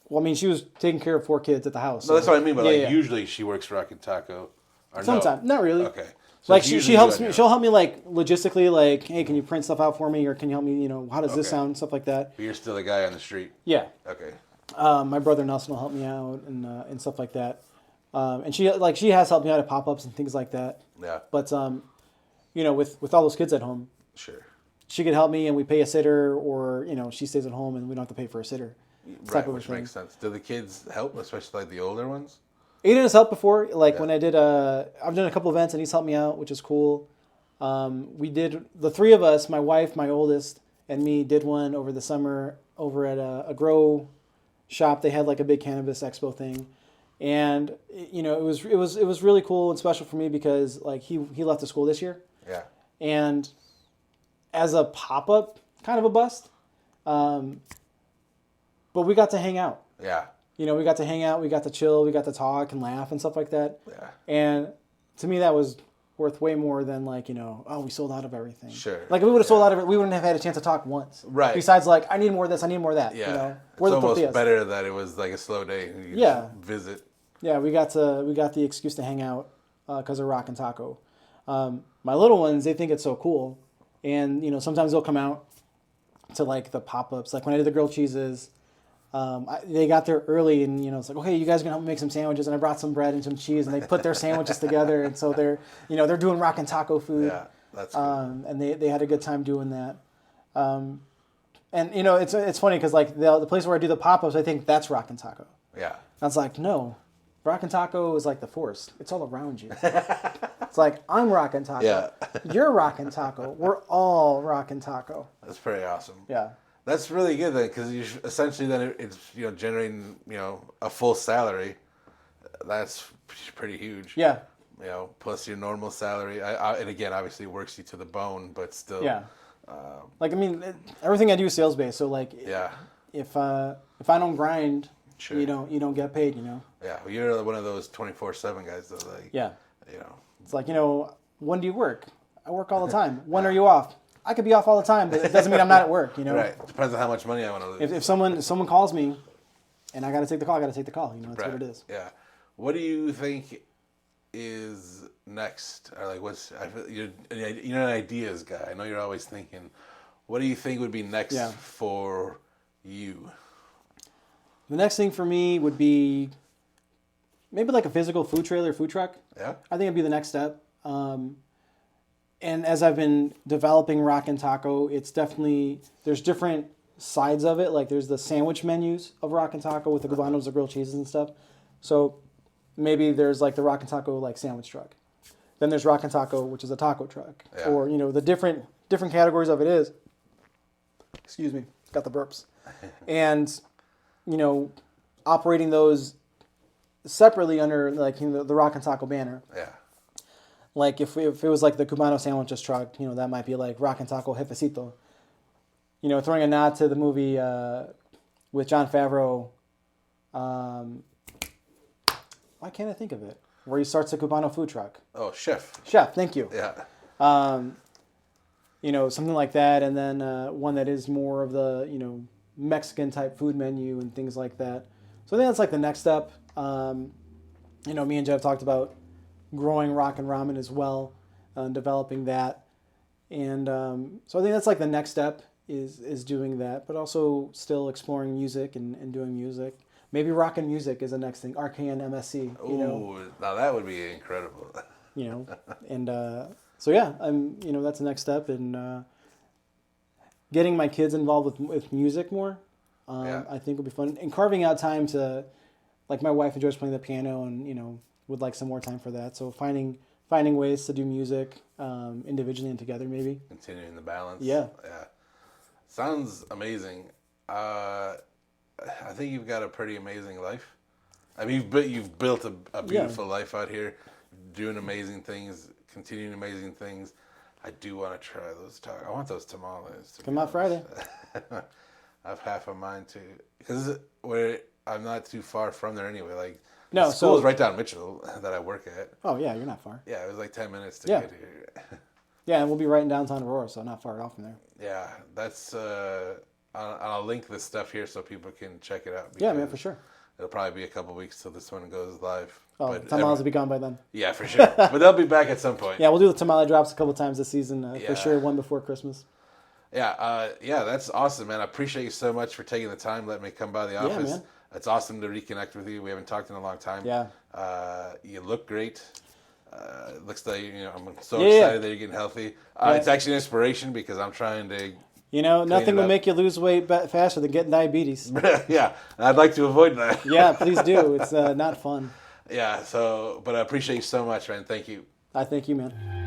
Well, I mean, she was taking care of 4 kids at the house. No, that's what I mean, but usually she works for Rockin' Taco. Or Sometimes, no? not really. Okay. So Like it's she usually helps you on me. your She'll own. help me like logistically, like, hey, can you print stuff out for me, or can you help me? How does this Okay. sound, stuff like that. But you're still the guy on the street. Yeah. Okay. My brother Nelson will help me out and stuff like that. And she has helped me out at pop-ups and things like that. Yeah. But with all those kids at home, Sure. she could help me and we pay a sitter, or she stays at home and we don't have to pay for a sitter. Right, which makes sense. Do the kids help, especially like the older ones? Aiden has helped before. Like when I've done a couple events and he's helped me out, which is cool. We did, the three of us, my wife, my oldest, and me, did one over the summer over at a grow shop. They had like a big cannabis expo thing, and it was really cool and special for me because like he left the school this year. Yeah. And as a pop-up, kind of a bust. But we got to hang out. Yeah. We got to hang out, we got to chill, we got to talk and laugh and stuff like that. Yeah. And to me, that was worth way more than like, we sold out of everything. Sure. Like if we would have sold out of it, we wouldn't have had a chance to talk once. Right. Besides like, I need more of this, I need more of that. Yeah. Where It's the almost tortillas? better that it was like a slow day. And you Yeah. just visit. Yeah, we got the excuse to hang out because of Rock and Taco. My little ones, they think it's so cool. And, sometimes they'll come out to like the pop-ups. Like when I did the grilled cheeses, they got there early and, it's like, okay, you guys are going to help me make some sandwiches. And I brought some bread and some cheese and they put their sandwiches together. And so they're doing Rock and Taco food. Yeah, that's cool. And they had a good time doing that. And, it's funny because like the place where I do the pop-ups, I think that's Rock and Taco. Yeah. I was like, no, Rock and Taco is like the Force. It's all around you. It's like, I'm Rock and Taco. Yeah. You're Rock and Taco. We're all Rock and Taco. That's pretty awesome. Yeah. That's really good then, because essentially then it's generating a full salary. That's pretty huge. Yeah. Plus your normal salary. And again, obviously it works you to the bone, but still. Yeah. Everything I do is sales based. So like, Yeah. if I don't grind, Sure. you don't get paid. Yeah, well, you're one of those 24/7 guys that like. Yeah. You know. It's like, when do you work? I work all the time. When are you off? I could be off all the time, but it doesn't mean I'm not at work. Right. Depends on how much money I want to lose. If someone calls me, and I got to take the call, I got to take the call. That's right. what it is. Yeah. What do you think is next? Or like, you're an ideas guy. I know you're always thinking. What do you think would be next for you? The next thing for me would be maybe like a physical food trailer, food truck. Yeah. I think it'd be the next step. And as I've been developing Rock and Taco, it's definitely, there's different sides of it. Like there's the sandwich menus of Rock and Taco with the cubanos, the grilled cheeses and stuff. So maybe there's like the Rock and Taco like sandwich truck. Then there's Rock and Taco, which is a taco truck. Yeah. Or, the different categories of it is, excuse me, got the burps. And, operating those separately under like the Rock and Taco banner. Yeah. Like if it was like the Cubano sandwiches truck, that might be like Rock and Taco Jefecito. Throwing a nod to the movie with Jon Favreau. Why can't I think of it? Where he starts a Cubano food truck. Oh, Chef. Thank you. Yeah. Something like that, and then one that is more of the Mexican type food menu and things like that. So I think that's like the next step. Me and Jeff talked about growing Rock and Ramen as well, developing that, and so I think that's like the next step is doing that, but also still exploring music and doing music. Maybe rock and music is the next thing. RKN MSC. Ooh, now that would be incredible. And so yeah, that's the next step, and getting my kids involved with music more. I think would be fun, and carving out time to, like my wife enjoys playing the piano, and would like some more time for that. So finding ways to do music individually and together, maybe. Continuing the balance. Yeah. Yeah. Sounds amazing. I think you've got a pretty amazing life. I mean, you've built a beautiful life out here, doing amazing things, continuing amazing things. I do want to try those tacos. I want those tamales. Come out Friday. I have half of mine too, because I'm not too far from there anyway. Like, no, the school is right down Mitchell that I work at. Oh yeah, you're not far. Yeah, it was like 10 minutes to get here. Yeah, and we'll be right in downtown Aurora, so not far at all from there. Yeah, that's. I'll link this stuff here so people can check it out. Yeah, man, for sure. it'll probably be a couple weeks till this one goes live. Oh, But tamales will be gone by then. Yeah, for sure. But they'll be back at some point. Yeah, we'll do the tamale drops a couple times this season for Yeah. sure. One before Christmas. Yeah, that's awesome, man. I appreciate you so much for taking the time, letting me come by the office. man. It's awesome to reconnect with you. We haven't talked in a long time. Yeah. You look great. Looks like I'm so Yeah. excited that you're getting healthy. It's actually an inspiration because I'm trying to. Nothing it will up. make you lose weight faster than getting diabetes. Yeah, I'd like to avoid that. Yeah, please do. It's not fun. Yeah. But I appreciate you so much, man. Thank you. I thank you, man.